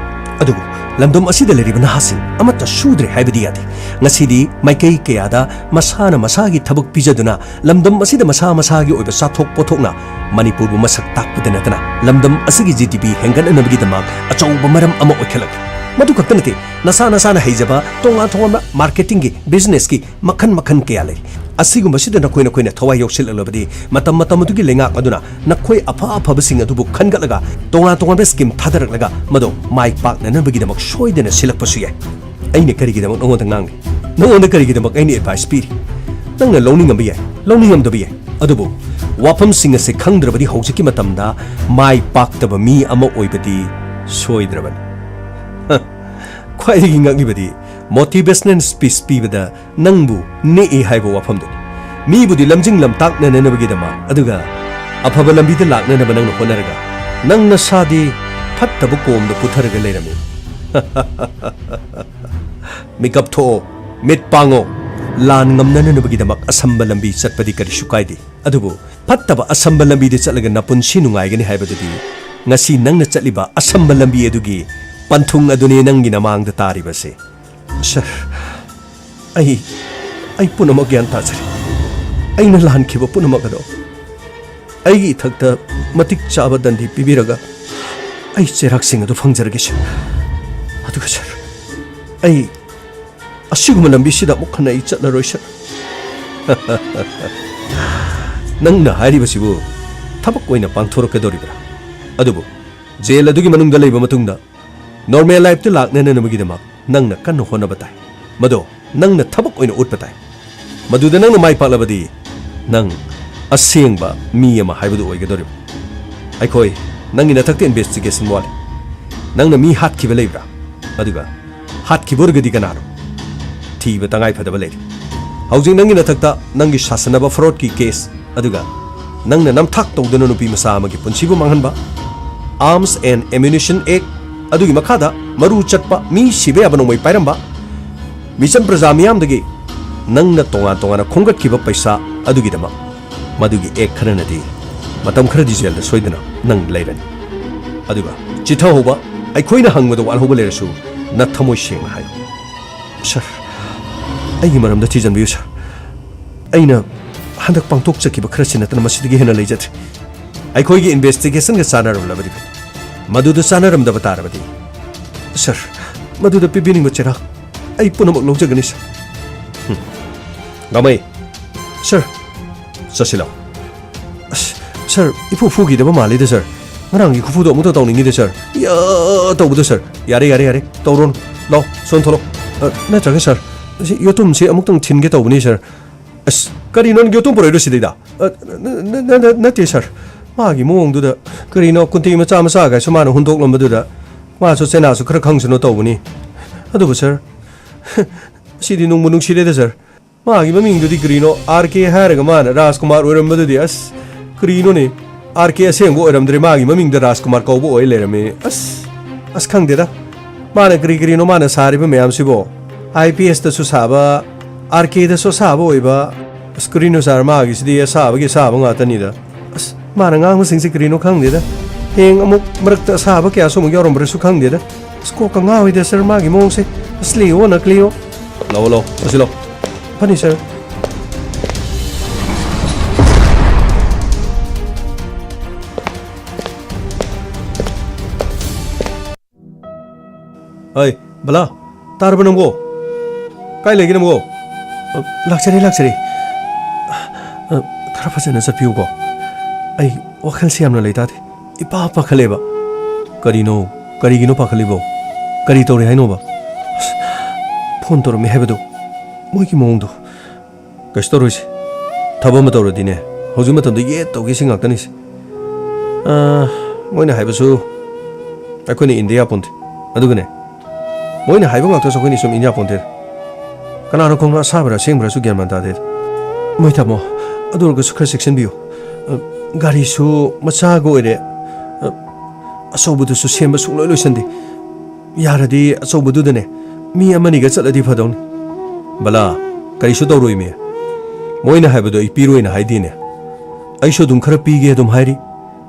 adugu lamdom asida leriba nahasing amata shudre haibadi yadi ngasidi maikai kayada masana masagi thabak pijaduna lamdom asida masagi oiba sathok pothokna manipur bu masak takpudana tana lamdom asigi GDP hengan anabigi damak achauba maram ama oikhalag madu khaktanate nasana haijaba tonga marketing gi business gi makhan kaya lei asigumba sida nakoina thawai yoksil alabadi matam dugi lenga aduna nakhoi afa basing adubu khangalaga tonga be scheme thadaraklaga mado mai pak na nabagi damak soidena silakpasu yai aine karigi damak nongonda karigi damak aine advice piri nangna loning amdabi yai adubu wapam singa se khangdrabadi hojiki matamda mai pak taba mi ama oibadi soidrabani khwaidagi ngangibadi motivational speech pibada nangbu nei haibo wafamdu mi budi lamjing lamtak na nanabagi dama aduga afaba lambi da lakna na banang honaraga nangna sadi phattabu komda putharaga leirami mikap tho mit pango lan ngamna nanabagi dama asamba lambi chatpadi kari shukaidi adubu phattaba asamba lambi de chatlaga napunsi nungaigani haibadudi ngasi nangna chatliba asamba lambi adugi panthung aduni nangi namang da taribase sir ai punamak yan tajari aina lan khiba punamak ado ai ithakta matik chaba dandi pibiraga ai cherak sing adu phangjarage sir aduga sir ai asiguma lambi sida mukhana I chatlaroi sir nangna haribasibu thabak oina pangthorokadoribra adubu jail adugi manungda leiba matungda normal life to lakna nanabagi damak nangna kanno honaba tai mado nangna thabak oina utpa tai maduda nangna mai paklabadi nang asengba mi ama haibadu oigadorib aikoi nangi nathakte investigation wale nangna mi hat khiba leibra aduga hat khiborgadi kanaro thiba tangai phadaba lei haujing nangi nathakta nangi sasanaba fraud ki case aduga nangna namthak tawdana nupi masa amagi punsibu manghanba Arms and Ammunition Act अदुगी मखादा मरु चटपा मी सिबे अब नोंमै पाइरंबा Mitcham प्रजा मियामदगी नंगना तोंगा तोंगाना खोंगटखिबा पैसा अदुगीदमा मदुगी एक खरनदी मतम खरदी जेलदा सोइदना नंग लैरनी अदुगा चिथा होबा अखोइना हंगबदो वालहोबा लेरसु न थमोइ सेंगना हायो sir अई मरमदा थिजनबियु सर अइना हंदक पांगतोक चकिबा खरसि नतना मसिदगी हेना लैजथ्रे अखोइगी इन्वेस्टिगेशन गा चानारमलबदि मदुदा चानारमदबा तारबदि सर मदुदा पिबिनिंग चेरा अई पुनमक लौजगनी सर गामई सर चसिलाव सर इफु फुगिदबा मालिदे sir ngrangi khufudo amuta tawningi de sir ya tawbudo sir yare yare yare tawron law son tholo na chaga sir yotum se amuk tang thinge tawbni sir as kari non yotum pore sidida na te sir magi mong du da kari no kunti macha ga samana hundok lomba du da ma so sena su khara khangsuno tawbni adu sir sidi nung munung sire de sir magi maming du di kari no RK haraga man Rajkumar oiramba du di as kari no ne RK असेंगो ओरमद्रे मागी ममिंग the राजकुमार कौबो ओय लेरमे अस खंगदेदा माने करी करी no माने सारिबो मयाम सिबो IPS the सुसाबा RK the सुसाबो ओयबा स्क्रीनो सार मागी सिदि साबा गे साबा ngaतनी दा अस माने ngang सिंग सि करी नो खंगदेदा हेंग अमुक मरक त साबा क्या सो मग यौरम ब्रसु खंगदेदा स्को कंगा होइदे सर मागी मोंग से असलियो नकलियो लो लो असलो फनी सर अय बला तारबो नंगो काय लेगे नंगो लाक्सरी खरा फजन चपिउगो अय वखल सियामना लैताथे इपा पाखलेबा करिगिनो पाखलेबो करी तोरे हाइनोबा फोन तोर मे हेबदो मोइकी मोंगदो कस्तोरोसे थबम तोरदिने हजु मतम ये तोगे सिंगाक्तनिस मोइना हाइबसु अखोनि इंडिया पोन्ते अदुगने मोइना हाइबो ngakto sokoni sum inya ponte kana ro khongna sabra sengbra su gyan man ta de moi thamo adur go sukhra section biyo gari su macha go ere asobudu su semba su loi loisande yaradi asobudu dane mi amani ga chaladi phadon bala kari su doroi me moina haibodo I piroina haidine aisho dum khara pige dum hairi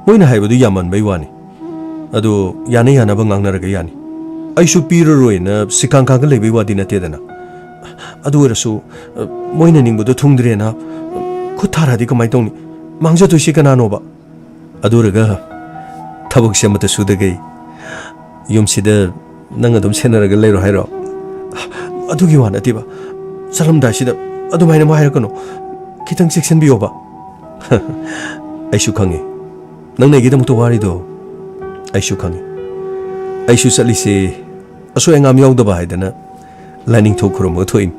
moina haibodo yaman bai wani adu yana yana bangang na ga yani aishu piroroi na sikang kang lebi wadi na tedana adu rasu moina ningbudo thungdre na khuthara di kamai tongni mangja to sikana no ba adu raga thabuk semata sudagai yumsida nang adum senaraga leiro hairo adu gi wana tiba salam da sida adu maina ma hairo kono kitang section bi oba aishu khangi nang ne gi dam to wari do aishu khangi aishu salise aso engam yaw da ba haidana lining thok khrom thoin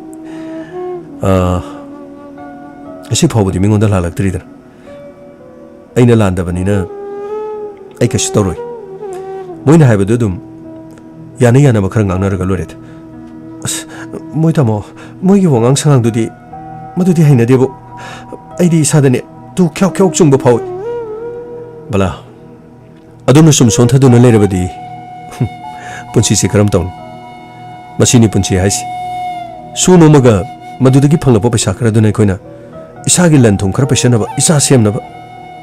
asi phawdi mingon da lalak tri da aina landa banina ai ka storoi moina haibadu dum yana yana ba kharang angna raga loret moi tamo moi gi wongang sangang dudi madudi haina debo ai di sadane tu khyok khyok chung ba phaw bala adum sum son thadu na lerabadi punchi se karam tawn masini punchi haisi su no maga madudagi phangla pa paisa khara dunai koina isa gi lan thong khara paisa na ba isa sem na ba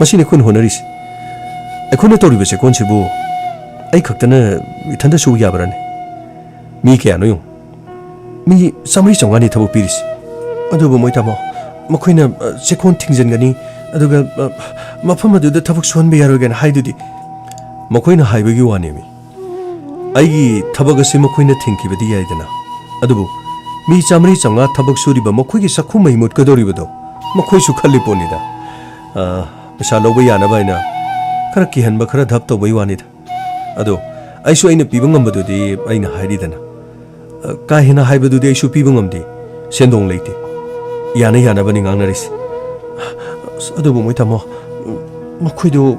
masini kun honaris ekhone tori bese kon sibu ai khaktana ithanda su yabrane mi kya no yung mi samri chongani thabu piris adubu moi tamo makoina sekon thingjan gani aduga mafam adu da thabuk son be yaro gan haidudi makoina haibagi wani mi aigi thabak ase makoina thingki bedi yaidana adubu mi chamri changa thabak suri ba makoigi sakhu mai mut kadori bodo makoi su khalli poni da pesa loba yana baina khara ki han ba khara dhap to bai wani da ado aisu aina pibang ngam badu di aina hairi dana ka hina haibadu di aisu pibang ngam di sendong leite yana yana bani ngang naris adubu moi tamo makoi do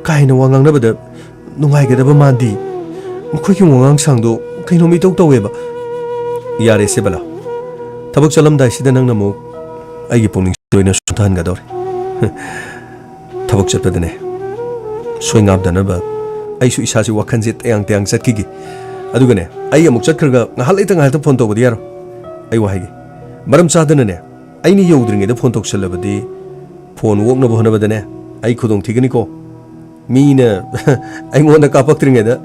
ka hina wangang na bada nungai ga da ba mandi makoi ki wangang sang do kaino mi tok tawe ba yare se bala tabuk chalam dai sida nang namu ai gi pongning soina suthan ga dor tabuk chat padane soingab dana ba ꯑꯩꯁꯨ ꯏꯁꯥꯁꯤ ꯋꯥꯈꯜꯁꯦ ꯇꯌꯥꯡ ꯇꯌꯥꯡ ꯆꯠꯈꯤꯒꯦ ꯑꯗꯨꯒꯅꯦ ꯑꯩ ꯑꯃꯨꯛ ꯆꯠꯈ꯭ꯔꯒ ꯉꯥꯏꯍꯥꯛ ꯂꯩꯇ ꯉꯥꯏꯍꯥꯛꯇ phone ꯇꯧꯕꯗꯤ ꯌꯥꯔꯣꯏ ꯑꯩ ꯋꯥꯍꯩꯒꯦ ꯃꯔꯝ ꯆꯥꯗꯅꯅꯦ ꯑꯩꯅ ꯌꯧꯗ꯭ꯔꯤꯉꯩꯗ ꯐꯣꯟ ꯇꯧꯁꯜꯂꯕꯗꯤ ꯐꯣꯟ ꯑꯣꯛꯅꯕ ꯍꯣꯠꯅꯕꯗꯅꯦ ꯑꯩ ꯈꯨꯗꯣꯡ ꯊꯤꯒꯅꯤꯀꯣ ꯃꯤꯅ ꯑꯩꯉꯣꯟꯗ ꯀꯥꯞꯄꯛꯇ꯭ꯔꯤꯉꯩꯗ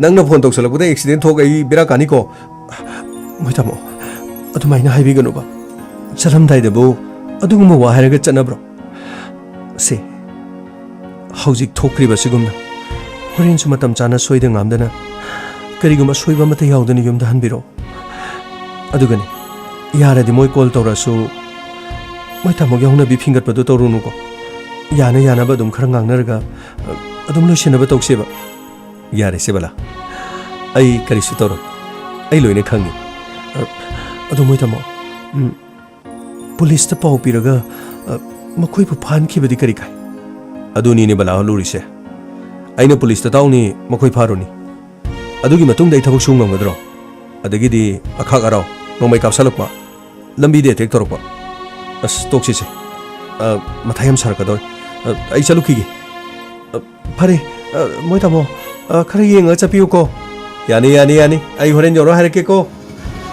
ꯅꯪꯅ ꯐꯣꯟ ꯇꯧꯁꯜꯂꯛꯄꯗ ꯑꯦꯛꯁꯤꯗꯦꯟ ꯊꯣꯛ ꯑꯩ ꯕꯦꯔꯥ ꯀꯥꯅꯤꯀꯣ ꯃꯣꯏ ꯇꯥꯃꯣ ꯑꯗꯨꯃꯥꯏꯅ ꯍꯥꯏꯕꯤꯒꯅꯨꯕ ꯆꯠꯂꯝꯗꯥꯏꯗꯕꯨ ꯑꯗꯨꯒꯨꯝꯕ ꯋꯥ ꯍꯥꯏꯔꯒ ꯆꯠꯅꯕ꯭ꯔꯣ ꯁꯦ ꯍꯧꯖꯤꯛ ꯊꯣꯛꯈ꯭ꯔꯤꯕꯁꯤꯒꯨꯝꯅ ꯍꯣꯔꯦꯟꯁꯨ ꯃꯇꯝ ꯆꯥꯅ ꯁꯣꯏꯗ ꯉꯥꯝꯗꯅ ꯀꯔꯤꯒꯨꯝꯕ ꯁꯣꯏꯕ ꯑꯃꯠꯇ ꯌꯥꯎꯗꯅ ꯌꯨꯝꯗ ꯍꯟꯕꯤꯔꯛꯑꯣ ꯑꯗꯨꯒꯅꯤ ꯌꯥꯔꯗꯤ ꯃꯣꯏ ꯀꯣꯜ ꯇꯧꯔꯁꯨ ꯃꯣꯏ ꯇꯥꯃꯣꯒꯤ ꯍꯧꯅꯕꯤ ꯐꯤꯡꯒꯠꯄꯗꯨ ꯇꯧꯔꯨꯅꯨꯀꯣ ꯌꯥꯅ ꯌꯥꯅꯕ ꯑꯗꯨꯝ ꯈꯔ ꯉꯥꯡꯅꯔꯒ ꯑꯗꯨꯝ ꯂꯣꯏꯁꯤꯟꯅꯕ ꯇꯧꯁꯦꯕ ꯌꯥꯔꯦꯁꯦ ꯕꯂꯥ ꯑꯩ ꯀꯔꯤꯁꯨ ꯇꯧꯔꯣꯏ ꯑꯩ ꯂꯣꯏꯅ ꯈꯪꯉꯤ ꯑꯗꯨ ꯃꯣꯏ ꯇꯥꯃꯣ ꯄꯨꯂꯤꯁꯇ ꯄꯥꯎ ꯄꯤꯔꯒ ꯃꯈꯣꯏꯕꯨ ꯐꯥꯍꯟꯈꯤꯕꯗꯤ ꯀꯔꯤ ꯀꯥꯏ ꯑꯗꯨꯅꯤꯅꯦ ꯕꯂꯥ ꯍꯜꯂꯨꯔꯤꯁꯦ ꯑꯩꯅ ꯄꯨꯂꯤꯁꯇ ꯇꯥꯎꯅꯤ ꯃꯈꯣꯏ ꯐꯥꯔꯨꯅꯤ ꯑꯗꯨꯒꯤ ꯃꯇꯨꯡꯗ ꯑꯩ ꯊꯕꯛ ꯁꯨ ꯉꯝꯒꯗ꯭ꯔꯣ ꯑꯗꯒꯤꯗꯤ ꯑꯈꯥꯛ ꯑꯔꯥꯎ ꯅꯣꯡꯃꯩ ꯀꯥꯞꯁꯜꯂꯛꯄ ꯂꯝꯕꯤꯗ ꯑꯦꯇꯦꯛ ꯇꯧꯔꯛꯄ ꯑꯁ ꯇꯣꯛꯁꯤꯁꯦ ꯃꯊꯥ ꯌꯥꯝ ꯁꯥꯔꯛꯀꯗꯧꯔꯦ ꯑꯩ ꯆꯠꯂꯨꯈꯤꯒꯦ ꯐꯔꯦ ꯃꯣꯏ ꯇꯥꯃꯣ ꯈꯔ ꯌꯦꯡꯉꯒ ꯆꯠꯄꯤꯌꯨꯀꯣ ꯌꯥꯅꯤ ꯌꯥꯅꯤ ꯌꯥꯅꯤ ꯑꯩ ꯍꯣꯔꯦꯟ ꯌꯧꯔ ꯍꯥꯏꯔꯛꯀꯦꯀꯣ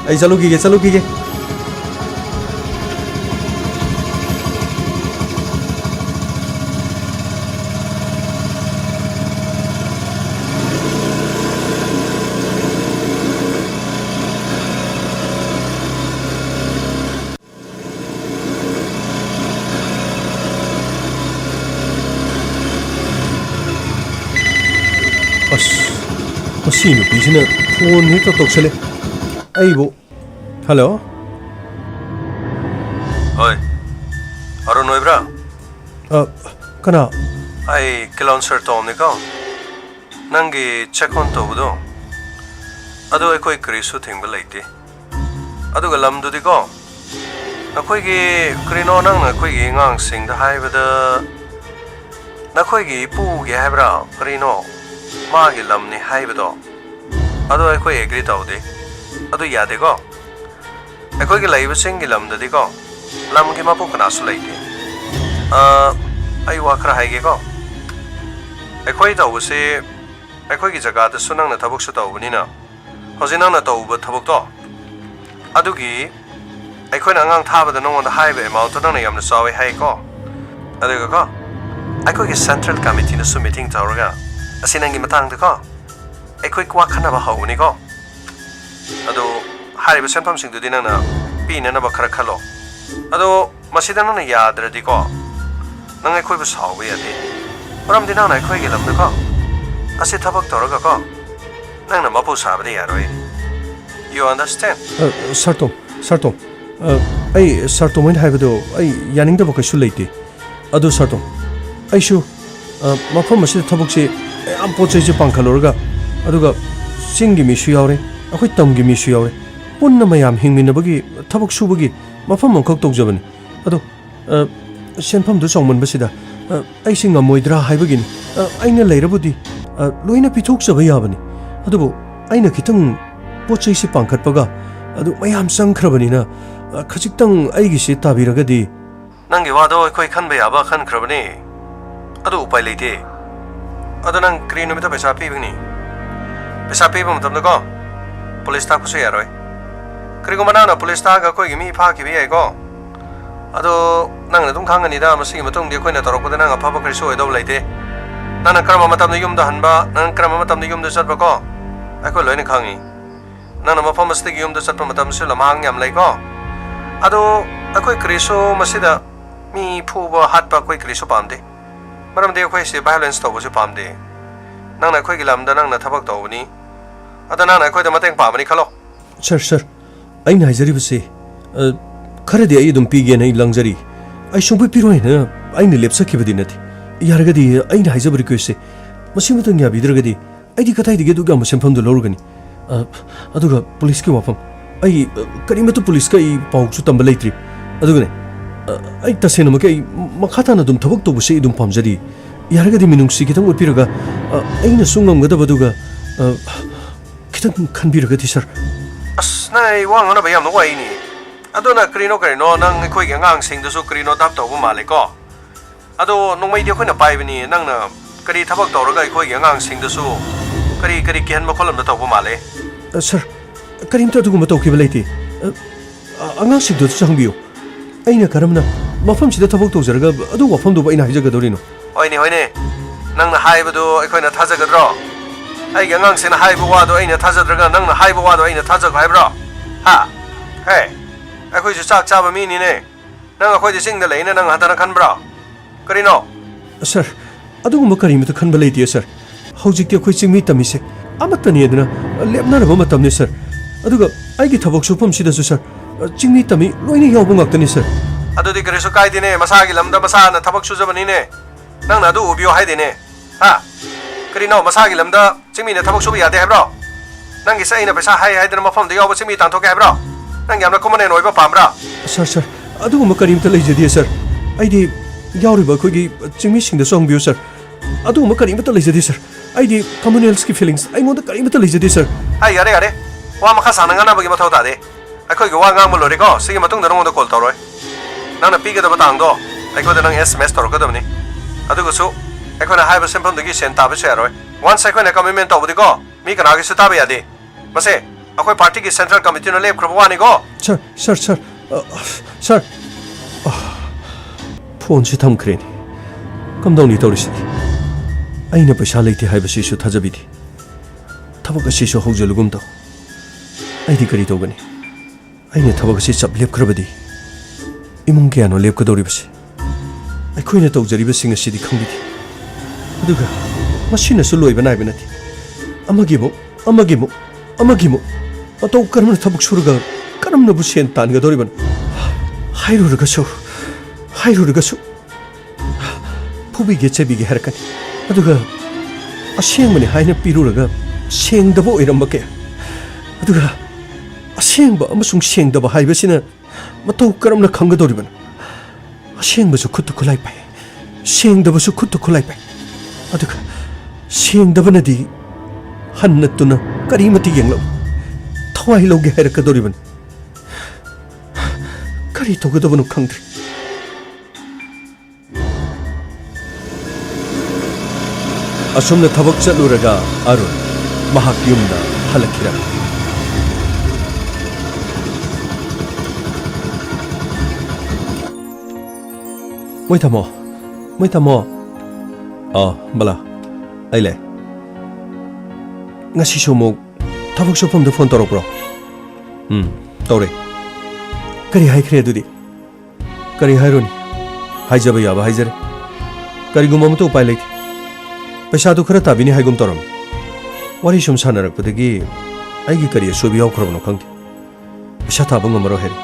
ꯑꯩ ꯆꯠꯂꯨꯈꯤꯒꯦ ꯑꯁ ꯃꯁꯤ ꯅꯨꯄꯤꯁꯤꯅ ꯐꯣꯟ ꯍꯦꯛꯇ ꯇꯧꯁꯜꯂꯦ ꯑꯩꯕꯨ ꯍꯜꯂꯣ ꯍꯣꯏ ꯑꯔꯨꯟ ꯑꯣꯏꯕ꯭ꯔꯥ ꯀꯅꯥ ꯑꯩ ꯀꯤꯂꯣꯟ ꯁꯔ ꯇꯣꯝꯅꯤꯀꯣ ꯅꯪꯒꯤ ꯆꯦꯛ ꯑꯣꯟ ꯇꯧꯕꯗꯣ ꯑꯗꯨ ꯑꯩꯈꯣꯏ ꯀꯔꯤꯁꯨ ꯊꯤꯡꯕ ꯂꯩꯇꯦ ꯑꯗꯨꯒ ꯂꯝꯗꯨꯗꯤꯀꯣ ꯅꯈꯣꯏꯒꯤ ꯀꯔꯤꯅꯣ ꯅꯪꯅ ꯑꯩꯈꯣꯏꯒꯤ ꯑꯉꯥꯡꯁꯤꯡꯗ ꯍꯥꯏꯕꯗ ꯅꯈꯣꯏꯒꯤ ꯏꯄꯨꯒꯤ ꯍꯥꯏꯕ꯭ꯔꯥ ꯀꯔꯤꯅꯣ 마기 람니 하이브도 아도 에코이 에그리 다우데 아도 야데고 에코이기 라이브 생기 람다디고 람기 마포 그나수 라이데 아이 와크라 하이게고 에코이 다우세 에코이기 자가다 수낭나 타복수 다우브니나 허지낭나 다우브 타복도 아두기 에코이 낭강 타바다 농원다 하이브 마운트 낭나 얌나 싸웨 하이고 아데가고 에코이기 센트럴 커미티나 수 미팅 타오르가 아시난기 마탕드고 에코이 꽉하나바 하우니고 아도 하리브 센펌싱두디 낭나 삐나나바 카라칼로 아도 마시다 낭나 야드라디고 낭 에코이부 사오베 야데 그럼디 낭나 에코이기 람드고 아시 타박 돌아가고 낭나 마포 사바데 야로이 You understand? sartom ai sartom in haibado ai yaningda ba kaishu leite adu sartom ai shu mafam asi thabuk se am pochai je pangkhalorga aduga singgi mi shu yaure akhoi tamgi mi shu yaure punna mayam hingmina bagi thabuk su bagi mafam mangkhok tokjabani adu senpham du chongmon basida ai singa moidra haibagini aina leirabudi loina pithok chaba yabani adubu aina khitang पोचै से पांखटपगा अदु मयाम संख्रबनिना खजिक्तंग आइगी से ताबिरगदि नंगे वादो अखोय खनबे याबा खनख्रबनि अदु उपाय लेते अदु नंग क्रीनोमिता पैसा पीबिंगनि पैसा पीबा मतमदको पुलिस ता कुसु यारोय क्रिगो मनाना पुलिस ता गा कोइगी मी फाखिबि याइको अदु नंग नदुम खांगनिदा मसिगी मतुंगदि अखोयना तरोकपदा नंग अफाबा करिसु ओइदौ लेते नंग कर्म मतमदि युमदा हनबा नंग कर्म मतमदि युमदा चटबको अखोय लोइना खांगी नंग मफम मस्तिगी युमदा चटपा मतमसु लमांग याम लैको अदो अखोय क्रिसो मसिदा मी फुबा हातपा कोइ क्रिसो पामदे मरमदे अखोय से वायलेंस तौबसु पामदे नंगना अखोयगी लमदा नंगना थबक तौबनी अदा नंगना अखोयदा मतेंग पामनी खलो सर अइना हाइजरिबसे खरदि अइ दुम पीगे नै लंगजरी अइ सुंबे पिरोइना अइना लेपसखिबदि नथि यारगदि अइना हाइजबरि क्वेसे मसिमतंग याबिद्रगदि अइदि कथाइदिगे दुगा मसेंफमदु लौरगनि अदुगा पुलिस के वाफम आई करीमतु पुलिस का पाउसु तंब लेत्री अदुगने आई तसेनमके मखाताना दुम थबक तोबसे दुम पामजरी यारगदि मिनुंगसि खितंग उपिरगा आइना सुंगमगदबदुगा खितंग खनबिरगदि सर अस नाइ वांगना बयाम नवाइनी अदुना करिनो नंग खोइगे ngang सिंगदसु करिनो दाप तौबु मालेको अदो नोंमैदि खोइना पाइबनि नंगना करी थबक तौरगा अखोई अंगांग सिंगदसु करी केहन मखोलम द तौबो माले सर करीमता दुगुम तौखिब लेति अंगांग सिंगदु चंगबियो अइना करमना मफम सिदा थबक तौजरगा अदु वफम दु अइना हाइजगदोरिनो होइने होइने नंगना हाइबदु अखोइना थाजगद्रो आई अंगांग सिना हाइबो वादो अइना थाजद्रगा नंगना हाइबो वादो अइना थाजग हाइब्रो हा हे अखोइसु चाक चाबा मिनिने नंग अखोइदि सिंगदा लेना नंग हतना खनब्रो करिनो सर अदुगुम करीमता खनबा लेति सर हौजिकति अखोइ चिंगमि तमिसे अमतनी अदना लेबनारबा मतमने सर अदुगा आइगी थबक सुफम सिदसु सर चिंगमि तमि लोइने यावबो ngakतनी सर अदुदि करिसु काइदिने मसागी लमदा मसाना थबक सुजबनिने नंगना अदु उबियो हाइदिने हा करिनो मसागी लमदा चिंगमिने थबक सुबा यादे हाइब्रो नंगी सैना पैसा हाइ हाइदना मफमदा यावबा चिंगमि तांथोके हाइब्रो नंग यामना कमने नोइबा पामब्रा सर अदुगुम करीमता लेजदिए सर आइदि यावरिबा खोगी चिंगमि सिंगदा सोंगबियो सर अदुगुम करीमता लेजदि सर आइदि कम्युनल्स की फीलिंग्स आइंगोंदा करीमता लेजदि सर हाइ यारे वा मखा सानंगाना बगी मथौ तादे अखोगी वा ngang लोरेको सिगी मतुंग नरंगोंदा कॉल तौरोय नंगना पीगदबा तांगदो अखोदा नंग एसएमएस तौरकदबनी अदुगसु अखोना हाइबा सिंफमदगी सेन ताबसे यारोय वन्स अखोना कमिटमेंट तौबदिको मी कनागी सु ताबा यादे मसे अखोय पार्टी की सेंट्रल कमिटी न लेब खरबा वानिगो सर फोन से थमख्रेनी कमदौनी तौरिसिदि अइना पैसा लेते हाइबसिसु थाजबिदि थबक असिसु हौजलुगुम तौ अइदि करि तौगनि अइना थबक असि चप लेपख्रबदि इमुंग क्यानो लेपकदौरिबसे अखोइना तौजरिबसिंग असिदि खंबिदि अदुगा मसिनसु लोइबा नाइबा नथि अमगिमु अतौ करमना थबक सुरगा करमनबु सेन तानगदौरिबन हाइरुरगसु फुबिगे चेबिगे हरकनि अदुगा असेंगमने हाइना पिरुरगा सेंगदबो ओइरमबके अदुगा असेंगबा अमसुंग सेंगदबा हाइबसिना मतौ करमना खंगदौरिबन असेंगबसु खुत्तु खुलाइ पाइ सेंगदबसु खुत्तु खुलाइ पाइ अदुगा सेंगदबनदि हन्नतुना करीमति यंगलो थवाइ लौगे हरकदौरिबन करी तौगदबनु खंद्रि असुमना थबक चलुरगा अरुण महाक युमदा हलखिरा मोइ थमो बला आइले ngasi somo thobok sopom de phone torokro tore kari haikre dudi kari haironi haijaba yaba haijare kari gumam to upai leiti paisa du khara tabini haigum toram wari sum sanarak padagi aigi kari sobi yaukhrabno khangti paisa tabang amaro heri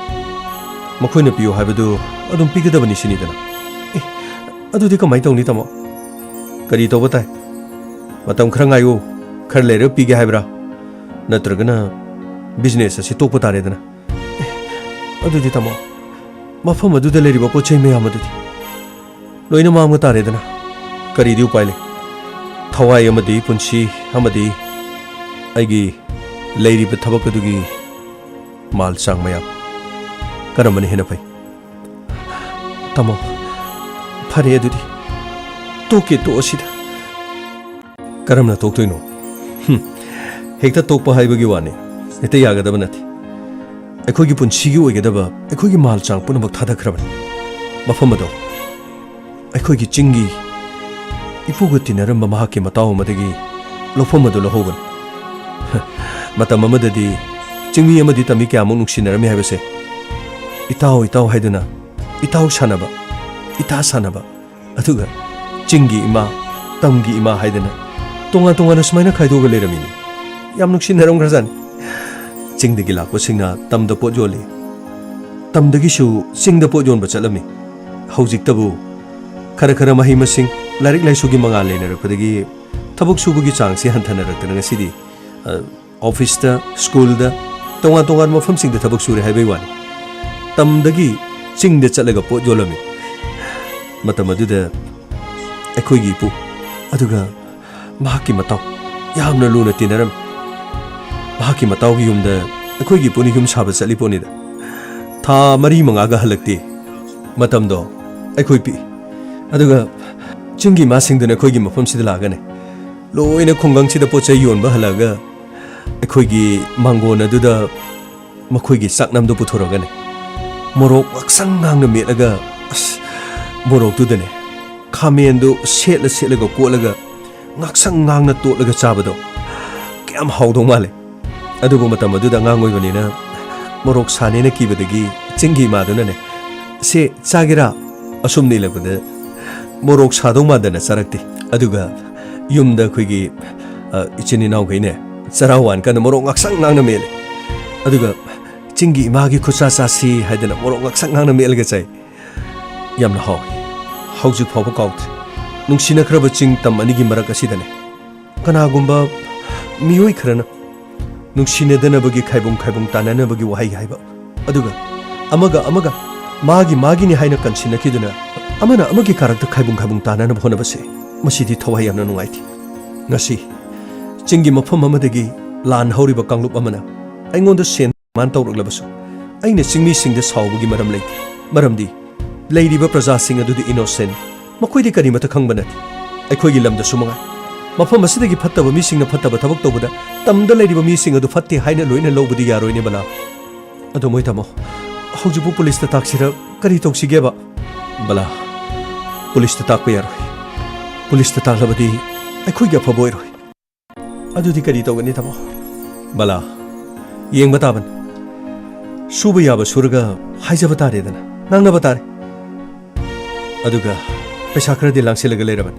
makhoina piyo haibadu adum pigadabani sinidana adudi kamai tawni tamo kari tawbatai matam khara ngayu खर लेर पीगे हाइब्रा नत्रगना business असि तोप तारेदना अदुदि तमो मफम अदुदा लेरिबा पोचै मयाम अदुदि लोइना माम तारेदना करिदि उपाइले थवाइ अमदि पुंसी अमदि आइगी लेरिबा थबक अदुगी माल चांग मयाम करमनि हेना फै तमो फरे अदुदि तोके तो असिदा करमना तोक्तोइनो हेक्ता तोप हाइबगी वाने हेक्ता यागदब नथि अखोगी पुंसीगी ओइगदब अखोगी माल चांग पुनमक थादखरबन मफम अदो अखोगी चिंगी इपुगति नरम महाके मताव मदगी लोफम अदो लहोगन मतम अमददि चिंगी अमदि तमि क्यामु नुक्सिनरमि हाइबसे इताव हाइदना इताव सानबा अदुगा चिंगी इमा तमगी इमा हाइदना तोंगा सुमाइना खाइदोगा लेरमिनी याम नुक्सिनरमग्रजानि चिंगदगी लाक्पसिंगना तमदा पोट योले तमदगिसु चिंगदा पोट योनबा चलमी हौजिकतबु खरा महि मसिंग लाइरिक लाइसुगी मंगा लेनरपदगी थबक सुबुगी चांगसे हंथनरक्तना ngasiदी ऑफिसदा स्कूलदा तोंगा मफमसिंगदा थबक सुरे हाइबै वानी तमदगी चिंगदा चलगा पोट योलमी मतमदुदा अखोगी पु अदुगा महाकी मताव यामना लुना तिनरम महाकी मताव की युमदा अखोगी पुनि युम साबा चली पोनिदा था मरी मंगागा हलक्ति मतमदो अखोई पि अदुगा चिंगी मासिंगदुना अखोइगी मफमसिदा लागने लोइना खुंगंगसिदा पोचा योनबा हलागा अखोइगी मांगोन अदुदा मखोइगी साकनामदो पुथोरगने मोरोक वक्संग नांगना मेलगा मोरोक दुदने खामेंदो सेटलगा कोलगा ngaksang ngang na totlaga chabado kyam hawdong male adugo matam aduda ngang oibanina morok sane na kibadagi chingi maduna ne se chagira asumni labada morok sadong madana sarakti aduga yumda khoigi ichini naw gaine charawan kan morok ngaksang ngang na mele aduga chingi magi khusa sasi haidana morok ngaksang ngang na melga chai yamna haw hawju phaw kaut नुंगसिना खरब चिंग तम अनिगी मरक असिदने कनागुंबा मियोय खरना नुंगसिने दनबगी खाइबुंग खाइबुंग तानानबगी वहाई हाइबा अदुगा अमगा मागी नि हाइना कनसिना किदुना अमना अमगी कारक खाइबुंग खाइबुंग तानान होनबसे मसिदि थवाय यामना नुंगाइथि ngasi चिंगी मफम अमदगी लान हौरिबा कांगलुप अमना आइंगोंद सेन मान तौरगलबसु आइने चिंगमी सिंगदे सावबगी मरम लेथि मरमदि लेरिबा प्रजा सिंग अदुदि इनोसेंट मखोइदि करिमत खंगबनति अखोइगी लमदा सुमंगा मफम असिदगी फत्तबा मिसिंगना फत्तबा थबक तौबदा तमदा लेरिबा मिसिंग अदु फत्ते हाइना लोइना लौबदि यारोइने बला अदु मोइ तमो हौजुबु पुलिस ता ताक्सिरा करि तौसिगेबा बला पुलिस ता ताकपा यारोइ पुलिस ता ताकलबदि अखोइगी अफबोइरोइ अदुदि करि तौगनि तमो बला येंगबा ताबन सुबा याबा सुरगा हाइजबा तारेदना नांगनबा तारे अदुगा पैसा खरदि लांसिलगा लेरबन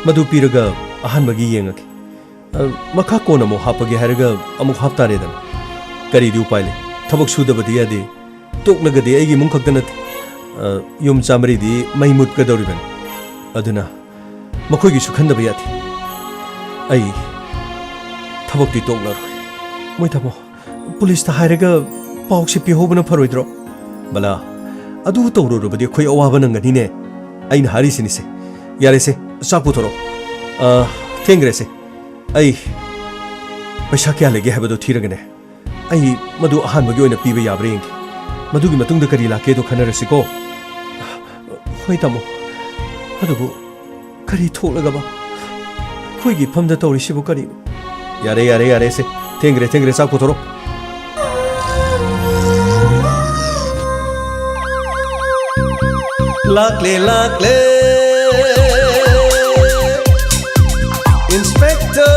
मधु पीरगा अहानबगी येंगके मखा कोन अमु हापगे हारगा अमु हापतारेदन करिदि उपायले थबक सुदबदि यादे तोकलगदि आइगी मुंग खक्तन युम चामरिदि मै मुतकदौरिबन अदुना मखोइगी सुखंदबा याथि आई थबकदि तोकलरोइ मोइ थमो पुलिस ता हारगा पाउसे पिहोबन फरोइद्रो बला अदु तौरोरबदि खोइ अवाबा नंगनिने आइन हारी सिनिसे यारे से चाकू थोरो थेंग्रे से आई पैसा क्या लेगे है थीरगने आई मधु अहानबगी ओइना पीबा याब्रे येंगे मधुगी मतुंगदा करी लाके दो खनरसिको होय तमो अदुबु करी थोलगबा खोइगी फमदा तौरिसिबु करी यारे से थेंग्रे चाकू थोरो Lakle Inspector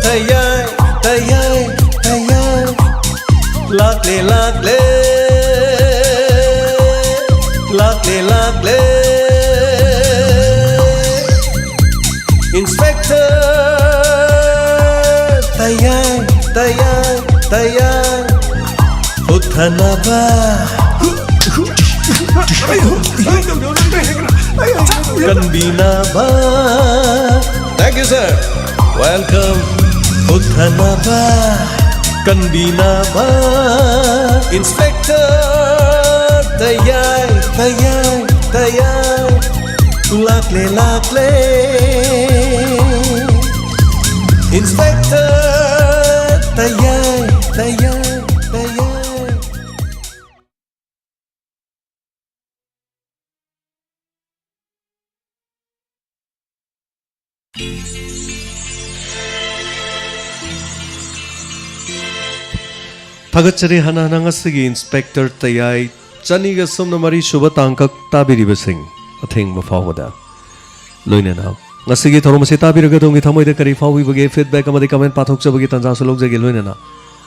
Tayay Lakle Inspector Tayay Uthanaba Kanbinaba. Thank you, sir. Welcome. Uthanaba. Kanbinaba. Inspector. Tayay. Lakle. Inspector. Tayay. Thagachari hananangasigi Inspector Tayay Chaniga somna mari suba tangkak tabiribasing athing mafawada loinana ngasigi thoromasi tabiraga dongi thamoida kari fawibage feedback amadi comment pathokchabagi tanja sologjagi loinana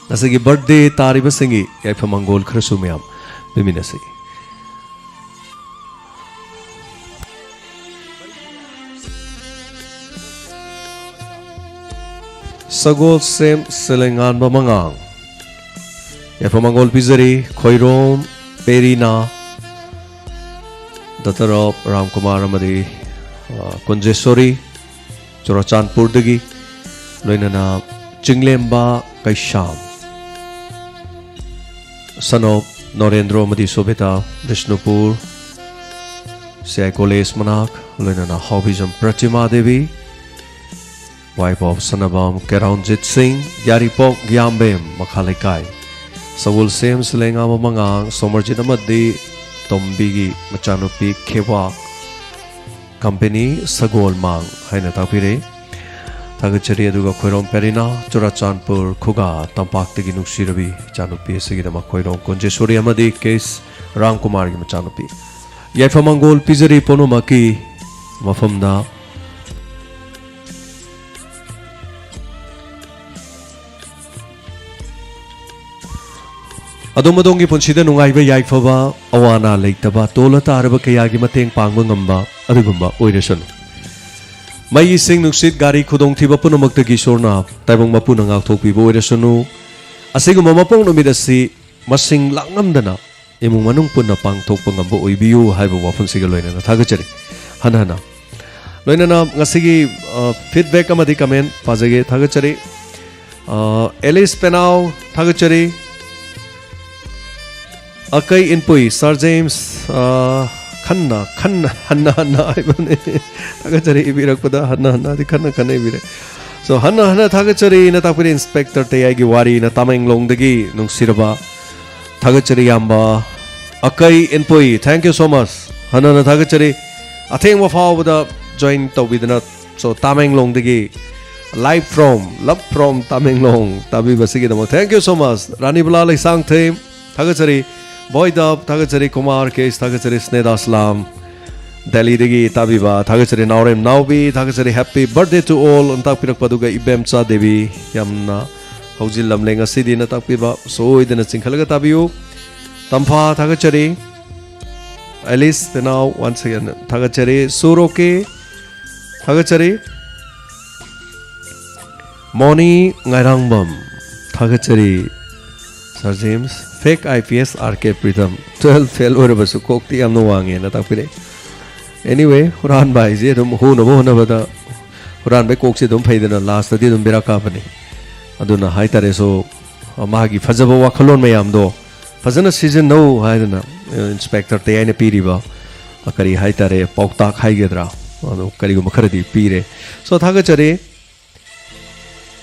ngasigi birthday taribasingi yaifa mangol khrasu myam biminasi Sagol sem selengan bamangang yaifa mangol pizari khoirom Perina Datarop Ramkumar amadi Kunjesori Churachandpur dagi loinana Chinglemba Kaisham son of Norendro amadi Sobita Vishnupur Siaikoles Manak loinana Hobism Pratima Devi wife of Sanabam Keranjit Singh Yaripok Gyambem Makhalekai Sagul Sem Selenga Mamangang Somerjit Amadi Tombigi Machanupi Kewa company सगोल मांग है तापीरे थागचरी अदुगा खोइरोम पेरिना चुराचानपुर खुगा तंपाक्तगी नुक्सिरबी चानुपी सिगिदमा खोइरोम कोंजेश्वरी अमदी case Ramkumar की मचानुपी याइफामंगोल पिजरी पोनुमाकी मफमदा अदोमदोंगी पुंसीदा नुंगाइबा याइफबा अवाना लेतबा तोला तारबा कयागी मतेंग पांगबा ngamba अदुगुंबा ओइरेसनु मई सिंह नुक्सित गारी खुदोंथिबा पुनमक्तगी ईश्वरना ताइबंग मपुना ngaktokpiba ओइरेसनु असिगुंबा मपोंग नुमिदसि मसिंग लांगमदना इमुंग मनुंग पुनना पांगथोकपा ngamba ओइबियु हाइबा वाफुंसिगा लोइना थागचरी हनहना लोइना ngasiगी फीडबैक अमदि कमेंट पाजगे थागचरी एलिस पेनाउ थागचरी अकई इनपुई सर जेम्स खन्ना खन्ना हन्ना हन्ना आइबने थागचरी इबिरकपदा हन्ना हन्ना दि खन्ना खन्ना इबिरे सो हन्ना हन्ना थागचरी न तापरि इंस्पेक्टर तेयागी वारी न तामेंगलोंगदगी नुंगसिरबा थागचरी याम्बा अकई इनपुई थैंक यू सो मच हन्ना न थागचरी अथेंग वफावदा जॉइन तौबिदना सो तामेंगलोंगदगी लाइव फ्रॉम तामेंगलोंग ताबी बसिगिदमो thank you so much Rani बुला लेसांग थे थागचरी Boydab थागचरी कुमार केस थागचरी स्नेदा सलाम दिल्ली दगी ताबिबा थागचरी नावरेम नावबी थागचरी हैप्पी बर्थडे टू ऑल अंता पिरक पदुगा इबेमचा देवी यामना हौजिल लमलेंग असिदी न तापिबा सोइदना चिंखलगा ताबियु तंफा थागचरी एलिस नाउ once again थागचरी सुरोके थागचरी मोनी ngairangबम थागचरी sir James fake IPS RK Pritam 12 fail ओरबसु कोक्ति यामनो वांगे न तापिरे एनीवे हुरान भाई जे दम होनबो होनबदा हुरान भाई कोक्से दम फैदना लास्ट दि दम बेरा कापने अदुना हाइतारे सो मागी फजबो वाखलोन मयामदो फजना सीजन नो हाइदना इंस्पेक्टर ते आइने पीरिबा करी हाइतारे पौक्ता खाइगेद्रा अदो करिगो मखरदी पीरे सो थागचरे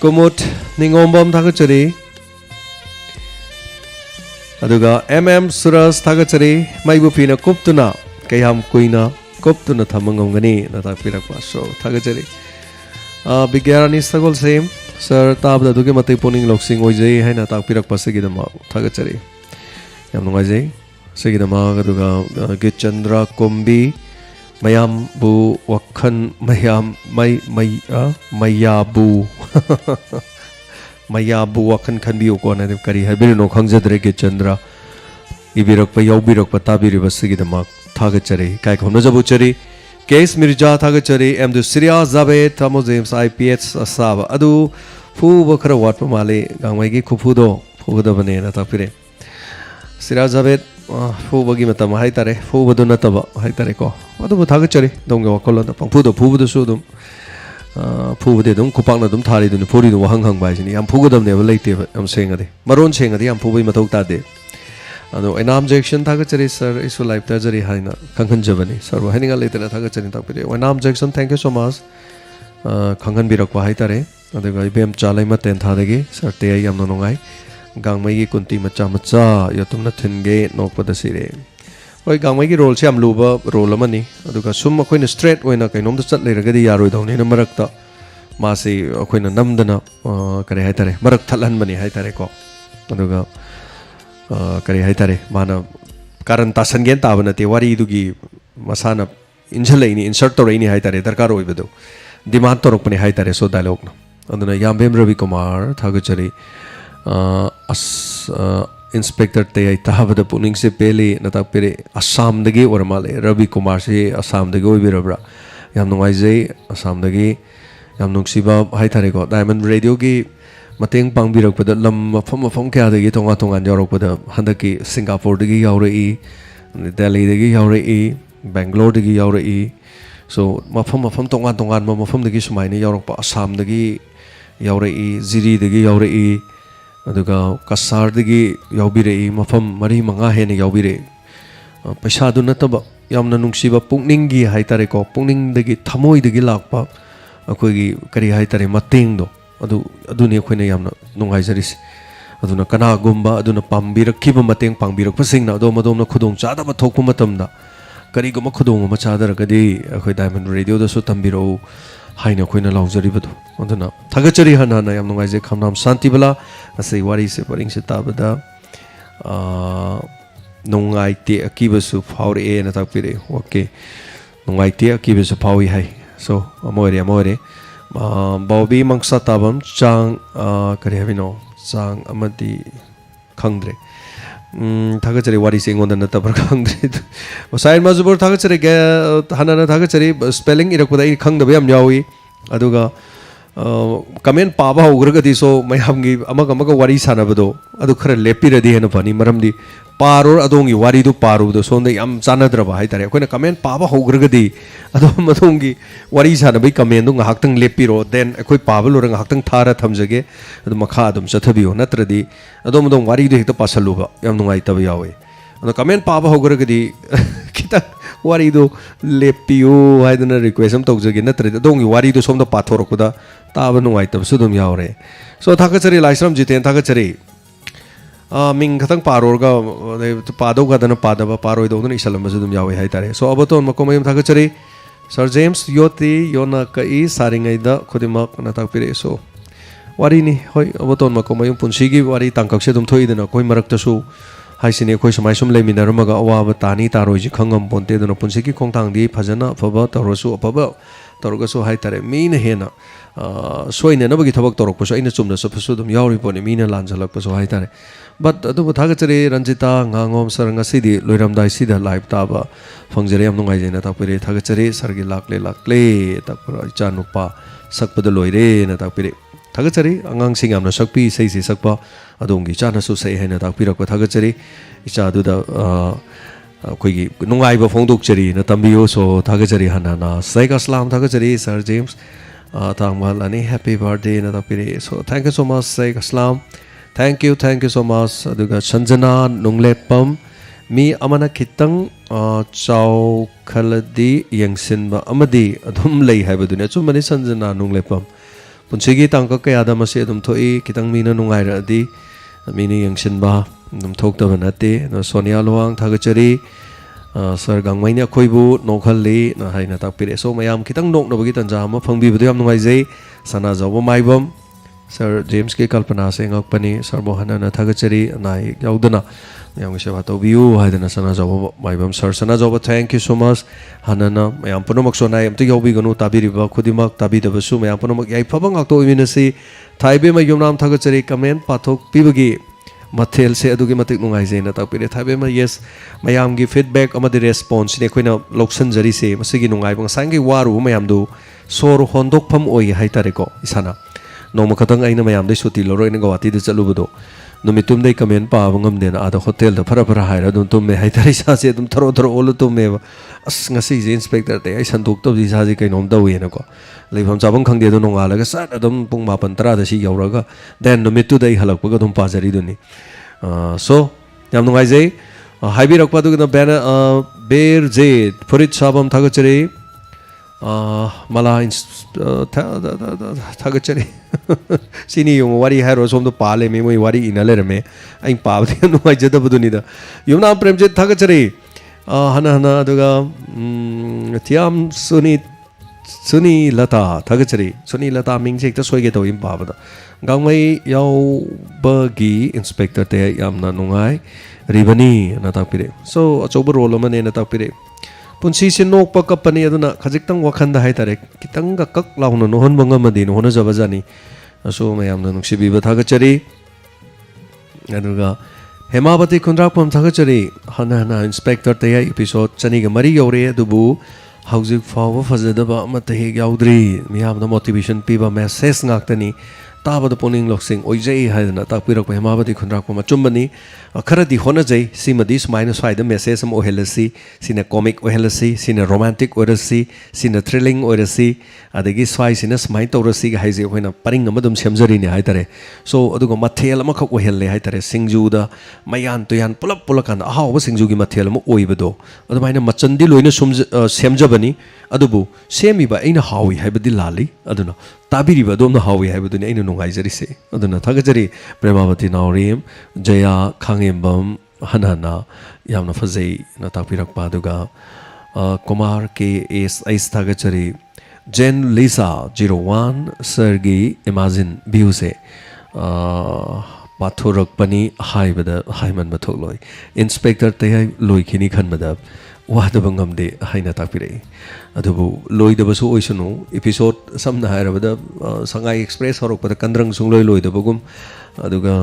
कुमुट निंगोमबम थागचरे अदुगा MM सुरस थागचरी माइबुफिना कुप्तुना कयाम कुइना कुप्तुना थमंगमगनी नता पिरकवा सो थागचरी बिग्यारानी सगोल सेम सर ताब दुगे मते पोनिंग लॉक्सिंग ओइजे हैना ता पिरकवा सगिदमा थागचरी याम नुगाइजे सगिदमा अदुगा गिचंद्र कोम्बी मयाम बु वखन मयाम मयाबु मयाबु वखन खनबियो को न करी हबिनो खंगजद्रे के चंद्र इबिरक यौबिरक ताबिरिब सिगिदमा थागचरी काय खमन जबुचरी केस मिर्जा थागचरी एम दु सिरिया जाबे थमो जेम्स IPS असाब अदु फुब खर वाट माले गांगमैगी खुफुदो फुगदबने न तापिरे सिरिया जाबे फुबगी मतम हाइतारे फुबदु नतब हाइतारे को अदु थागचरी दोंगे वकलो पंफुदो फुबदु सुदुम फुबदे दम कुपांगना दम थारी दुनि फोरी दु वहंग हंग बाइसिनी याम फुगदमने लेते याम सेंगदे मरोन सेंगदे याम फुबई मथौ तादे अदो एनाम जेक्शन थागचरी सर इस लाइफ तजरी हाइना खंगन जबनी सर वहनिगा लेतेना थागचरी तापिरे एनाम Jackson thank you so much खंगन बिरकवा हाइतारे अदुगा इबेम चालै मतेन थादगे सर ते याम नोंगाई गांगमैगी कुंती मचा मचा यतुमना थिनगे नोकपदा सिरे ओइ गांगमैगी रोल से हम लुबा रोल अमनी अदुगा सुम अखोइना स्ट्रेट ओइना कैनोमदा चट लेरगदि यारोइदौनी न मरकता मासे अखोइना नमदना करे हाइतारे मरक थलहनबनी हाइतारे को अदुगा करे हाइतारे माना कारण तासनगेन ताबनते वारीदुगी मसाना इंजलैनी इंसर्ट तौरैनी हाइतारे दरकार ओइबदो डिमांड तौरकपने हाइतारे सो डायलॉग न अदुना यामबेम रवि कुमार थागचरी इंस्पेक्टर ते ताबद पुनिंग से पेले नता पेरे असम दगे और माले रवि कुमार से असम दगे ओइबिरब्रा याम नुंगाइजे असम दगे याम नुंगसिबा हाइतारे को डायमंड रेडियो की मतेंग पांगबिरकपदा लम मफम क्या दगे तोंगा तोंगान यावरकपदा हंदकी सिंगापुर दगे यावरई दिल्ली दगे यावरई बेंगलोर दगे यावरई सो मफम तोंगा तोंगान मफम दगे सुमाइने यावरकपा असम दगे यावरई जिरी दगे यावरई अदुगा कसार दगी यावबिरई मफम मरी मंगा हेने यावबिरे पैसा दु नतब यामना नुंगसिबा पुंगनिंगी हाइतारे को पुंगनिंग दगी थमोई दगी लाकपा अखोगी करी हाइतारे मतेंग दो अदुनी अखोइना यामना नुंगाइजरिस अदुना कनागुंबा अदुना पांबिरखिबा मतेंग पांबिरखपसिंगना अदो मदोमना खुदोंग चादबा थोकपा मतमदा ꯀꯔꯤꯒꯨꯝꯕ ꯈꯨꯗꯣꯡ ꯑꯃ ꯆꯥꯗꯔꯒꯗꯤ ꯑꯩꯈꯣꯏ ꯗꯥꯏꯃꯟ ꯔꯦꯗꯤꯑꯣꯗꯁꯨ ꯇꯝꯕꯤꯔꯛꯎ ꯍꯥꯏꯅ ꯑꯩꯈꯣꯏꯅ ꯂꯥꯎꯖꯔꯤꯕꯗꯣ ꯑꯗꯨꯅ ꯊꯥꯒꯠꯆꯔꯤ ꯍꯟꯅ ꯍꯟꯅ ꯌꯥꯝ ꯅꯨꯡꯉꯥꯏꯖꯩ ꯈꯝꯅꯥꯝ ꯁꯥꯟꯇꯤꯕꯂꯥ ꯉꯁꯤ ꯋꯥꯔꯤꯁꯦ ꯄꯔꯤꯡꯁꯦ ꯇꯥꯕꯗ ꯅꯨꯡꯉꯥꯏꯇꯦ ꯑꯀꯤꯕꯁꯨ ꯐꯥꯎꯔꯛꯑꯦꯅ ꯇꯥꯛꯄꯤꯔꯛꯑꯦ ꯑꯣꯀꯦ ꯅꯨꯡꯉꯥꯏꯇꯦ ꯑꯀꯤꯕꯁꯨ ꯐꯥꯎꯏ ꯍꯥꯏ ꯁꯣ ꯑꯃ ꯑꯣꯏꯔꯦ ꯕꯥꯎꯕꯤ ꯃꯪꯁꯥ ꯇꯥꯕꯝ ꯆꯥꯡ ꯀꯔꯤ ꯍꯥꯏꯕꯤꯅꯣ ꯆꯥꯡ ꯑꯃꯗꯤ ꯈꯪꯗ꯭ꯔꯦ ꯊꯥꯒꯠꯆꯔꯤ ꯋꯥꯔꯤꯁꯦ ꯑꯩꯉꯣꯟꯗ ꯅꯠꯇꯕ꯭ꯔꯥ ꯈꯪꯗ꯭ꯔꯦ ꯁꯥꯏꯟ ꯃꯖꯨꯕꯔ ꯊꯥꯒꯠꯆꯔꯤ ꯍꯥꯟꯅ ꯊꯥꯒꯠꯆꯔꯤ ꯁ꯭ꯄꯦꯂꯤꯡ ꯏꯔꯛꯄꯗ ꯑꯩ ꯈꯪꯗꯕ ꯌꯥꯝ ꯌꯥꯎꯏ ꯑꯗꯨꯒ ꯀꯃꯦꯟ ꯄꯥꯕ ꯍꯧꯈ꯭ꯔꯒꯗꯤ ꯁꯣ ꯃꯌꯥꯝꯒꯤ ꯑꯃꯒ ꯋꯥꯔꯤ ꯁꯥꯟꯅꯕꯗꯣ ꯑꯗꯨ ꯈꯔ ꯂꯦꯞꯄꯤꯔꯗꯤ ꯍꯦꯟꯅ ꯐꯅꯤ ꯃꯔꯝꯗꯤ ꯄꯥꯔꯣ ꯑꯗꯣꯝꯒꯤ ꯋꯥꯔꯤꯗꯨ ꯄꯥꯔꯨꯕꯗꯣ ꯁꯣꯝꯗ ꯌꯥꯝ ꯆꯥꯟꯅꯗ꯭ꯔꯕ ꯍꯥꯏꯇꯥꯔꯦ ꯑꯩꯈꯣꯏꯅ ꯀꯃꯦꯟ ꯄꯥꯕ ꯍꯧꯈ꯭ꯔꯒꯗꯤ ꯑꯗꯣꯝꯒꯤ ꯋꯥꯔꯤ ꯁꯥꯟꯅꯕꯒꯤ ꯀꯃꯦꯟꯗꯨ ꯉꯥꯏꯍꯥꯛꯇꯪ ꯂꯦꯞꯄꯤꯔꯣ ꯗꯦꯟ ꯑꯩꯈꯣꯏ ꯄꯥꯕ ꯂꯣꯏꯔꯒ ꯉꯥꯏꯍꯥꯛꯇꯪ ꯊꯥꯔ ꯊꯝꯖꯒꯦ ꯑꯗꯨ ꯃꯈꯥ ꯑꯗꯨꯝ ꯆꯠꯊꯕꯤꯌꯣ ꯅꯠꯇ꯭ꯔꯗꯤ ꯑꯗꯣꯝ ꯋꯥꯔꯤꯗꯨ ꯍꯦꯛꯇ ꯄꯥꯁꯜꯂꯨꯕ ꯌꯥꯝ ꯅꯨꯡꯉꯥꯏꯇꯕ ꯌꯥꯎꯋꯦ ꯑꯗꯣ ꯀꯃꯦꯟ ꯄꯥꯕ ꯍꯧꯈ꯭ꯔꯒꯗꯤ ꯈꯤꯇꯪ ꯋꯥꯔꯤꯗꯨ leppiyu haidana request am tawjage natradi adongi wari du somda pathorakpada taba nungaitabsu dum yaure so thakachari laisram jiten thakachari ming khatang parorga pado gadana padaba paroi doduna isalambasu dum yawe haitare so abaton makomayam thakachari Sir James Yoti Yona Kai Saringaida Kodimak Natakpire so wari ni hoi abaton makomayam punsigi wari tangkakse dum thoidana koi maraktasu haisine koi samai sum leminaramaga awaba tani taroji khangam ponte dona punsigi khongtangdi phajana phaba torosu phaba torogasu haitare mina hena soine nabagi thabak torokpasu aina chumna sapasu dum yauri poni mina lanjalakpasu haitare but adu thagachare Ranjita ngangom saranga sidi loiramdai sida live taba fangjare am nungai jena tapire thagachare sargi lakle tapra ichanupa sakpada loire na tapire thagachari angang singamna sakpi seisi sakpa adongi chana su sei haina takpirakwa thagachari icha aduda koigi nungaiba phongdokchari na tambiyo so thagachari hanana saik aslam thagachari Sir James tangmal ani happy birthday na takpire so thank you so much saik aslam thank you so much aduga Sanjana Nunglepam mi amana khitang chau khaladi yangsinba amadi adum lei haibadune chumani Sanjana Nunglepam punsigi tangka kayada masi adum thoi kitang mina nungairadi mina yangsinba adum thokdaba nate no Sonia Luang thagachari Sir Gangmaini akoibu nokhalli na haina takpire so mayam kitang noknabagi tanja ama phangbibudu yam nungaijai sana jawba maibam Sir James ke kalpana se ngakpani Sir Mohana na thagachari nai yaudana mayam se bato biu haidana sana jawba maibam Sir sana jawba thank you so much hanana mayam punomak so nai amti yaubi ganu tabiriba khudimak tabidabasu mayam punomak yai phabang akto iminasi thaibe mayumnam thagachari comment pathok pibagi mathel se adugi matik nungai jaina takpire thaibe ma yes mayam gi feedback amadi response ne koina loksan jari se masigi nungai bang sangi waru mayam du sor hondok pham oi haitare ko isana noma khatang aina mayam dai suti loroi na Guwahati de chalubudo numitum dai comment pa bangam den ada hotel da phara haira dum tum me haitari sa se dum tharo olu tum me as ngasi je inspector te ai sanduk to ji sa ji kainom daw yena ko leifam chabang khangde do nonga laga sa adum pung 9:30 da si yauraga then numitu dai halak pa dum pajari duni so yam nungai jai haibi rakpa du na banner bear je furit sabam thagachari mala thagachari sini yung wari hero som do pale me moi wari inale me ai pawde nungai jada buduni da yumna premje thagachari hana aduga thiam suni lata thagachari suni lata mingje ekta soige to im pawda gangmai yau bagi inspector te yamna nungai ribani na takpire so achoba role amane na takpire punsi se nokpa kapani aduna khajiktang wakhanda haitare kitang ga kak launa no hon banga madi no hona jabajani so mayam na nuksi biba thagachari aduga Hemabati Kundrakpam thagachari hana inspector te episode chani ga mari yaure adubu hauzik fawa fazadaba amata he yaudri miyam na motivation piba message ngaktani tabada poning loksing oijai haidana takpirak pa Hemabati Kundrakpam achumbani kharadi hona jai simadi minus faida message am ohelasi sina comic ohelasi sina romantic orasi sina thrilling orasi adagi swai sina smai torasi ga haije hoina paring amadum semjari ni haitare so adugo mathel ama khak ohelle haitare singju da mayan toyan pulak kan ahaw singju gi mathel am oibado adumaina machandi loina semjabani adubu semiba aina hawi haibadi lali aduna tabiriba domna hawi haibaduni aina nungai jari se aduna thagajari Premavati Naurim Jaya Khangembam hanana yamna fazai na takpirak pa aduga Kumar के S ऐस थागचरी जेन लिसा 01 सरगी imagine view से पाथोरकपनी हाइबदा hymen बथोलोय inspector ते लोइखिनी खनबदा वादब ngamde haina takpirei adubu loidabsu oisunu episode samna hairabada sangai express horokpada kandrang sungloi loidabagum aduga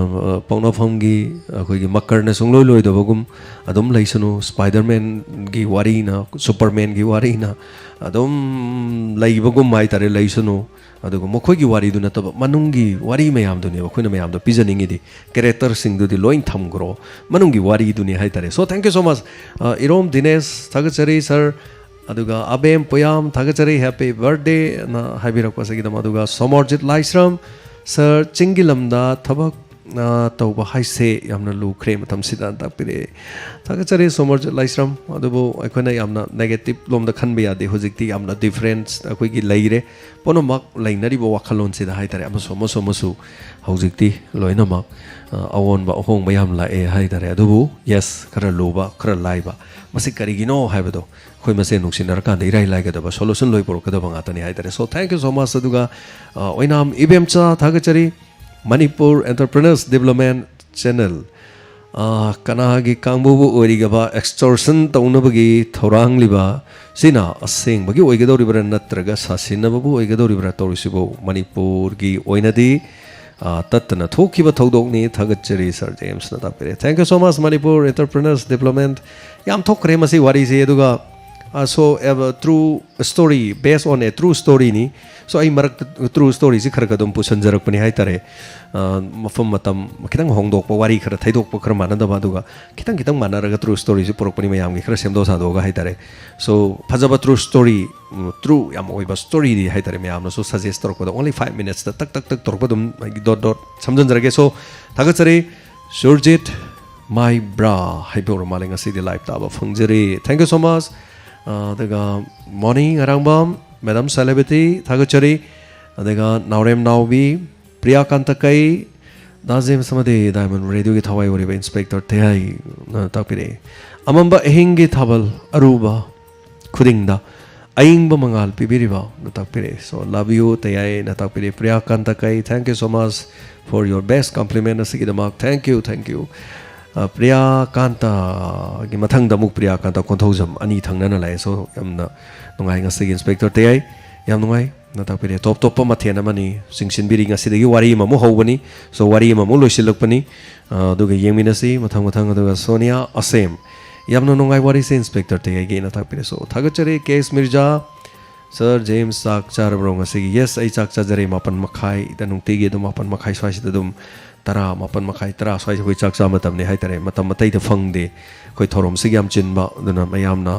paunafamgi akoigi makkarna sungloi loidabagum adum laisunu spiderman gi wari na superman gi wari na adum laibagum mai tare laisunu aduga mokhoigi wari du nataba manungi wari mayam duni akoina mayam do pijaningi di character sing du di loin thamgro manungi wari duni hai tare so thank you so much irom dinesh thagachari sir aduga abem poyam thagachari happy birthday na haibirak pasagi dam aduga somorjit laisram sir chingilamda thabak tauba haise yamna lukhre matam sida takpire thagachari somorjit laisram adubu akoina yamna negative lomda khanbe yade hojikti yamna difference akoi gi leire ponomak leinari bo wakhalon sida hai tare amaso masu hojikti loina mak awon ba hong ba yam la e hai tare adubu yes khara loba khara laiba masi karigino haibado khoi mase nuksinara kan irai laigadaba solution loi porokadaba ngatani hai tare so thank you so much aduga oinam ibemcha thagachari Manipur Entrepreneurs Development Channel kanagi kangbubu origaba extortion taunabagi thorang liba sina aseng bagi oigadoribra natraga sasinababu oigadoribra torisibo Manipur gi oinadi tatna thokiba thodokni thagachari Sir James na tapire thank you so much Manipur Entrepreneurs Development yam thokre masi wari se aduga so a true story based on a true story ni so ai marak true story si khara kadum pusan jarak pani hai tare mafam matam kitang hongdok pa wari khara thaidok pa khara manada ba duga kitang manaraga true story si porok pani mayam gi khara semdo sa doga hai tare so phajaba true story true yam oi ba story ri hai tare mayam no so suggest torok pa only 5 minutes ta tak torok pa dum dot samjan jarage so thagachari Surjit my bra hai bor malinga si di live ta ba phungjari thank you so much daga morning arangbam madam celebrity thagachari daga naurem naubi priya kantakai dazem samade diamond radio gi thawai oriba inspector thai takpire amamba ehingi thabal aruba khudingda aingba mangal pibiriba takpire so love you thai na takpire priya kantakai thank you so much for your best compliment asigi damak thank you Priya Kanta gi mathang damuk Priya Kanta konthojam ani thangnana lai so yamna nungai ngasi inspector te ai yam nungai na takpire top pa mathena mani singsin biri ngasi degi wari ma mu hobani so wari ma mu loisilak pani duga yengminasi mathang aduga Sonia Asem yamna nungai wari se inspector te ai ge na takpire so thagachare KS Mirza Sir James sak char brong ngasi yes ai chak chajare mapan makhai danung te ge dum mapan makhai swai sida dum tara mapan makai tara swai hoi chak sa matam ne hai tare matam matai da phang de khoi thorom sig yam chin ba duna mayam na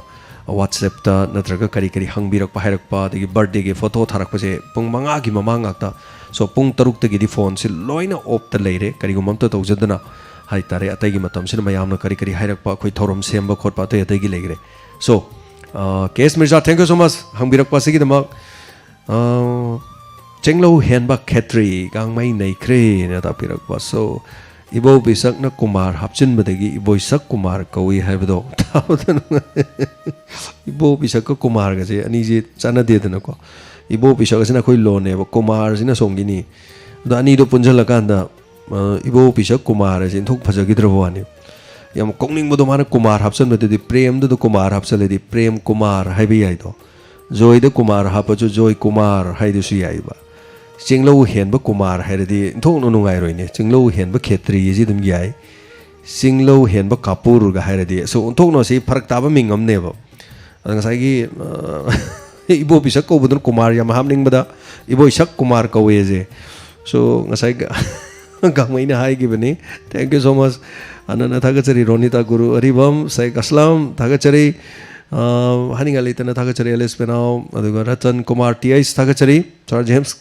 WhatsApp ta natraga kari hangbirak pa hairak pa de birthday ge photo tharak pa je pung manga gi mamang akta so pung taruk te gi di phone si loina op ta leire kari gumam ta tawjadana hai tare atai gi matam sin mayam na kari hairak pa khoi thorom semba khot pa te atai gi legre so KS Mirza thank you so much hangbirak pa sig damak Chenglo henba khetri gang mai nei kre na ta pirak ba so ibo bisak na kumar hapchin badagi ibo sak kumar kawi haibado ibo bisak ko kumar ga je ani je chana de dana ko ibo bisak sina khoi lo ne ba kumar sina songi ni da ani do punjala kanda ibo bisak kumar je thok phajagi drabo ani yam kongning bodo mana kumar hapsan badadi prem do kumar hapsale di prem kumar haibi ai do joy de kumar hapachu joy kumar haidu si ai ba Chinglo henba kumar hairadi thok no nungai roine chinglo henba khetri ji dum yai chinglo henba kapur ga hairadi so thok no si pharak taba mingam ne ba ngasai gi ibo bisak ko budun kumar yam hamning bada ibo isak kumar ko je so ngasai ga mai na hai gi bani thank you so much anana thagachari Ronita Guru Aribam Sai Aslam thagachari haninga leitana thagachari Alice Penau aduga Ratan Kumar TIs thagachari Sir James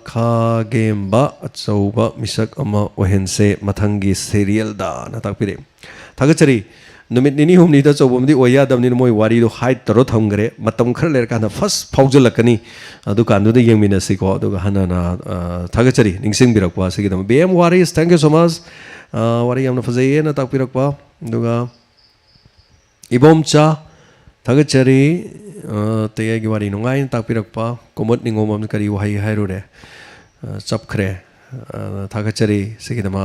Khagemba achauba misak ama ohense mathangi serial da na takpire thagachari numit nini humni da chawbamdi oya damni moi wari do height taro thamgre matam khar ler kana first phaujalakani adu kandu da yengmina si ko adu hanana thagachari ningsing birakwa sigi dam BM Waris thank you so much wari yamna fazai na takpirakwa duga ibomcha थागतचरी तयगी वारी नुंगाइन ताकपिरकपा कोमत निंगोमम करी वहाई हायरुरे चपखरे थागतचरी सिगिदमा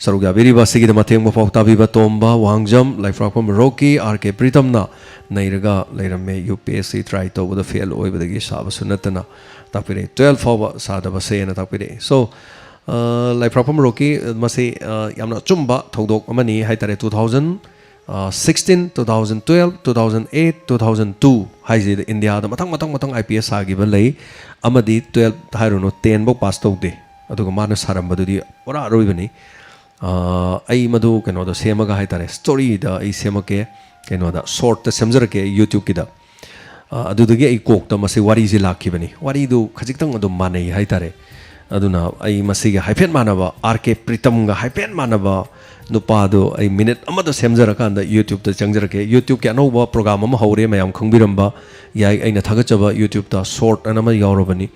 सरुगाबिरिबा सिगिदमा थेंगबा फाउताबिबा तोंबा वांगजम लाइफ्राकम रोकी R K प्रीतमना नैरगा लैरमे UPSC try तौबदा fail ओइबदगी साबसु नतना ताकपिरे 12 फाउबा सादबा सेना ताकपिरे सो लाइफ्राकम रोकी मसे यामना Chumba थौदोक अमनी हाइतारे 2016 2012 2008 2002 हाइजे India दा Matang Matang Matang IPS आगिबा लई अमदी 12 हाइरुनो 10 बो पास तौदे अदुगा माना सारंबदुदी ओरा अरोइबनी आई मधु कनोदा सेमगा हाइतारे स्टोरी दा आई सेमके कनोदा शॉर्ट सेमजरके यूट्यूब किदा अदुदगी आई कोकता मसे वारी जे लाखिबनी वारी दु खजिक्तंग अदु मानै हाइतारे अदुना आई मसिगे हाइफेन मानबा आरके प्रीतमगा हाइफेन मानबा नुपादो आई मिनिट अमदा सेमजरकांदा यूट्यूब दा चंगजरके यूट्यूब के अनौबा प्रोग्राम अमा हौरे मयाम खंगबिरंबा याई आइना थागचबा यूट्यूब दा short अनमा यावरबनी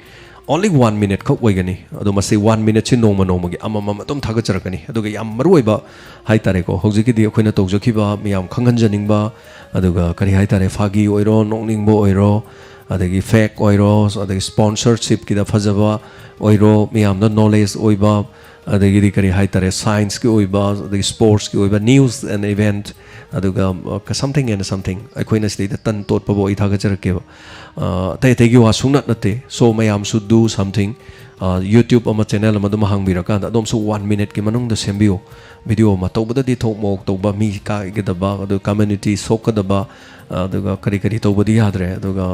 only 1 minute khok oigani adu masi 1 minute chi noma noma gi amama matom thagacharakani aduga yam maruiba haitare ko hojiki di khoina tawjokiba miyam khanghanjaningba aduga kari haitare fagi oiro nongningbo oiro adagi fake oiro adagi sponsorship ki da phajaba oiro miyam da knowledge oiba adagi di kari haitare science ki oiba adagi sports ki oiba news and event aduga something and something akoina sli da tan tot pabo ithagacharakke tay gi wa sungna nate so mayam should do something YouTube ama channel ama dum hangbirakanda adom su 1 minute ki manung da sembio video ma tawbada di thok mok tawba mi ka gedaba adu community sokadaba aduga kari kari tawbadi yadre aduga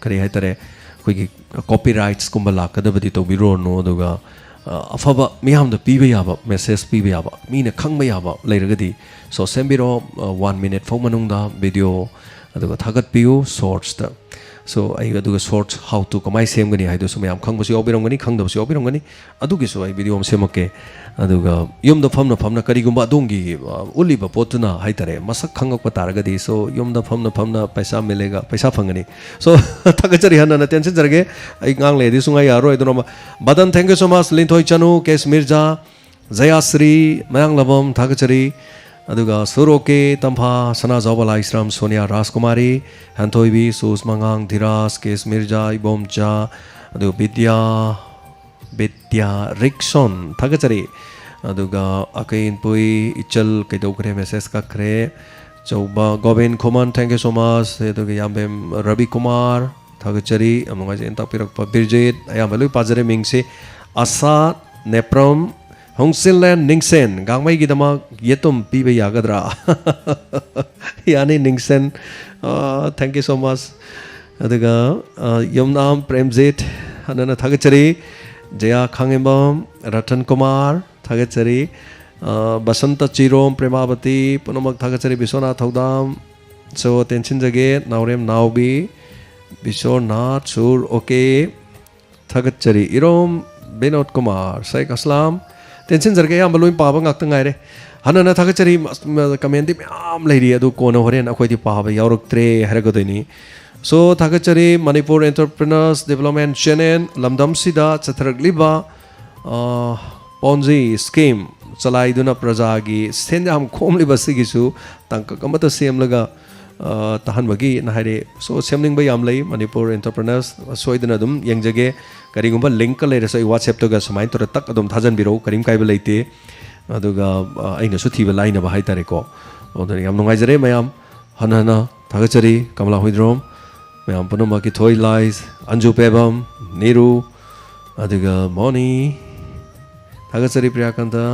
kari haitare koi gi copyrights kumba lakadabadi tawbiro no aduga afaba miyam da piba yaba message piba yaba mina khangba yaba leiragadi so sembiro 1 minute fo manung da video aduga thagat piu shorts da so I aduga shorts how to kamai semgani haido so mayam khangbasu yobirongani khangdabasu yobirongani adugi so I video am semake aduga yumda famna karigumba adongi uliba potuna haitare masak khangak pataragadi so yumda famna paisa milega paisa phangani so thagachari hanna tension jarge I ngang le di sungai yaro idonoma badan thank you so much linthoi chanu kes mirza jayasri mayang labam thagachari aduga suroke tampa sana zawala isram sonia raskumari hantoibi sus mangang dhiras kes mirza ibomcha adu vidya rikson thagachari aduga akain pui ichal kaidogre message ka kre chauba govind khoman thank you so much aduga yambem ravi kumar thagachari amonga jen tapirak pa birjit ayam lui pajare mingse asa neprom Hongsinland Ningsen gangmai gi dama yetum pibe yagadra yani Ningsen thank you so much aduga yumnam premjit hanana thagachari jaya khangembam ratan kumar thagachari basanta chirom premavati punamak thagachari bisona thaudam so tension jage naurem naubi bisona sur okay thagachari irom binod kumar saik aslam tension jarge yam baloi paba ngak tangai re hanana thagachari comment di am leiri adu kono horen akhoi di paba yauruktre haragodini so thagachari Manipur Entrepreneurs Development Channel lamdam sida chatharagliba ponzi scheme chalai duna praja gi senjam khomli basigisu tangka kamata semlaga tahan bagi na haire so semning ba yam lei Manipur Entrepreneurs soidana dum yengjage karigumba link ka leira so WhatsApp to ga samain to tak adum thajan biro karim kai ba leite aduga aina su thiba laina ba hai tare ko odar yam nungai jare mayam hanana thagachari kamla hoidrom mayam panoma ki thoi lies anju pebam niru aduga moni thagachari priyakanta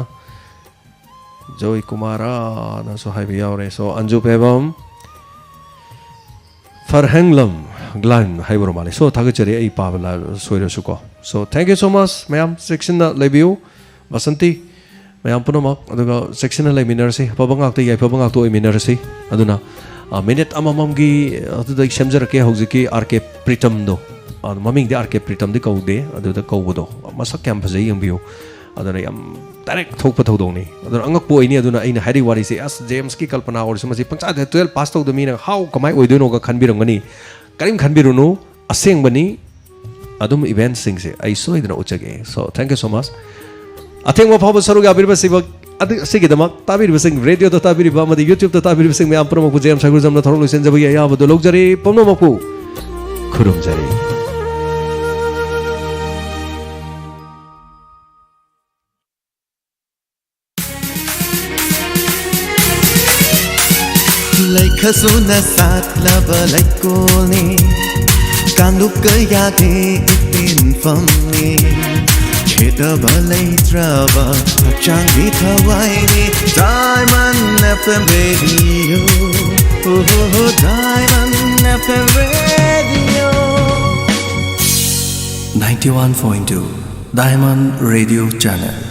joy kumara na so hai bi yaure so anju pebam Farhanglam Glan Haibro Mali. So Thagachari I Pavla Soirasuko. So thank you so much, ma'am. Section Lebiu Basanti. Mayam Punoma, Aduga section Leminarsi, Pabangak, Pabangak to Eminarsi, Aduna. A minute Amamgi to the Shemzerke Hosiki Arke Pritamdo. Mumming the Arke Pritam the Kaude, Adu the Kobodo. Masa campus in view. Other direct Topatodoni. Other Angako in Aduna in Harry what is as James Kikalpana or some Pancha 12 past of the meaning. How come I would do no Kanbirangani? Karim Kanbiruno, a sing bani Adum event sings it. I saw it in Ochage. So thank you so much. I think what Papa Saruga Birba ꯑꯁꯤꯒꯤꯗꯃꯛ ꯇꯥꯕꯤꯔꯤꯕꯁꯤꯡ ꯔꯦꯗꯤꯑꯣꯗ ꯇꯥꯕꯤꯔꯤꯕ ꯑꯃꯗꯤ ꯌꯨꯇ꯭ꯌꯨꯕꯇ ꯇꯥꯕꯤꯔꯤꯕꯁꯤꯡ ꯃꯌꯥꯝ ꯄꯨꯝꯅꯃꯛꯄꯨ jam ꯁꯥꯏꯒꯨꯔꯖꯝꯅ ꯊꯧꯔꯝ ꯂꯣꯏꯁꯤꯟꯖꯕꯒꯤ ꯑꯌꯥꯕꯗꯨ ꯂꯧꯖꯔꯤ ꯄꯨꯝꯅꯃꯛꯄꯨ ꯈꯨꯔꯨꯝꯖꯔꯤ Laikhasuna satlaba laikolni Kanduka yade itin famni Chetaba laitraba Hachangi thawaini Diamond FM Radio Diamond FM Radio 91.2 Diamond Radio Channel